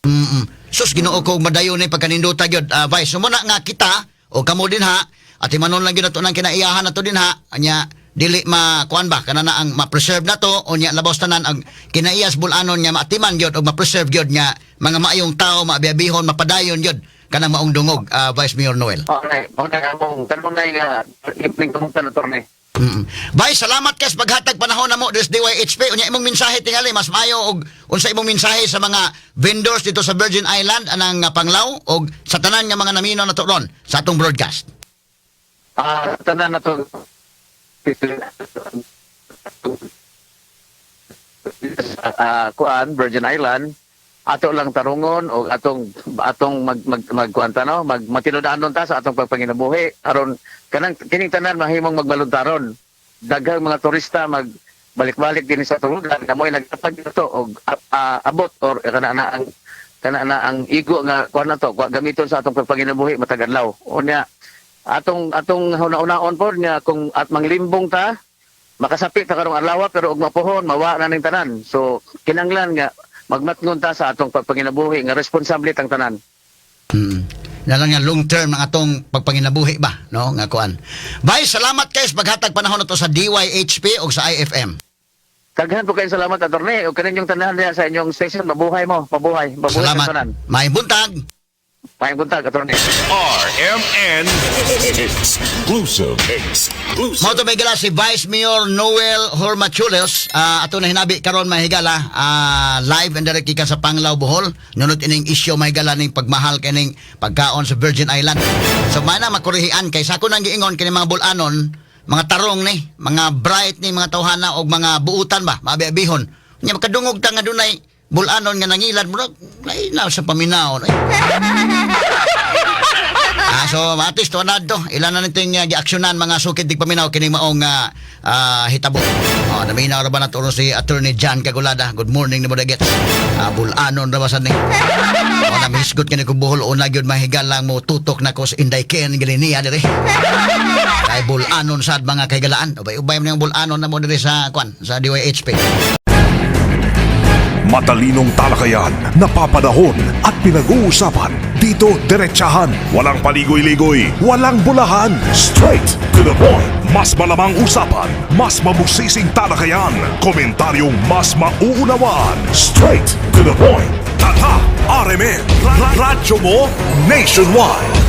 Sus Ginoo ko madayon ni pagkaninduta gyud. Vice so muna nga kita o kamo din ha at imanon lang gyud nato nang kinaiyahan nato din ha. Anya dili kuan ba kanana ang ma-preserve nato unya labaw tanan ang kinaiyas bulanon nya maatiman gyud og ma-preserve gyud nya mga maayong tao maabiyabihon mapadayon gyud kanang maong dungog Vice Mayor Noel. Okay, among tanong na nga ipling tumutan attorney. Vice, salamat kay sa paghatag panahon namo des DYHP unya imong mensahe tingali mas maayo og unsa imong mensahe sa mga vendors dito sa Virgin Island anang Panglao og sa tanan nga mga namino nato ron sa atong broadcast. Tanan na to kuan Virgin Island ato lang tarungon o atong magkuanta no magmatinudanon ta sa atong pagpanginabuhi aron kanang kining tanan mahimong magbaluntaron daghang mga turista magbalik-balik din sa atong lugar kamoy nagtatag dito og abot or kana na ang igo nga kuan nato gamiton sa atong pagpanginabuhi matag adlaw unya atong una-unaon po nga kung at manglimbong ta makasapit ta karong adlaw pero og mapuhon mawa na ning tanan so kinanglan nga magmatngon ta sa atong pagpanginabuhi nga responsable tang tanan. Nalang nga long term ng atong pagpanginabuhi ba no nga kuan. Vice, salamat kay sa paghatag panahon nato sa DYHP o sa IFM. Daghan po kayo salamat attorney o kaninyong tanan diha sa inyong station mabuhay mo mabuhay Salamat. sa tanan. May buntag. Maayong buntag attorney. RMN Exclusive. Mao to may gala si Vice Mayor Noel Hormachules ato na hinabi karon mahigala live and direct ka sa Panglao Bohol nunot ining issue mahigala ning pagmahal kining pagkaon sa Virgin Island. So mana makurihian kay sa ako nang giingon kini mga bulanon, mga tarong ni, mga bright ni mga tawhana og mga buutan ba, maabihon. Nya makadungog ta nga dunay bulanon nga nangilad mo ay na sa paminaw. So matis to nadto ilan na nito yung giaksyonan mga sukid dig paminaw kining maong hitabo. Naminaw ra ba nato si Attorney John Cagulada. Good morning ni Modaget. Bulanon ra ba sad ni. Namisgot kini ko Bohol una gyud mahigala mo tutok nako sa Inday Ken giliniya diri. Kay bulanon sad mga kaygalaan. Ubay-ubay man yung bulanon na mo diri sa sa DYHP. Matalinong talakayan, napapanahon at pinag-uusapan. Dito diretsahan, walang paligoy-ligoy, walang bulahan. Straight to the point. Mas malamang usapan, mas mabusising talakayan. Komentaryong mas mauunawaan. Straight to the point. Tata, RMN, radyo mo nationwide.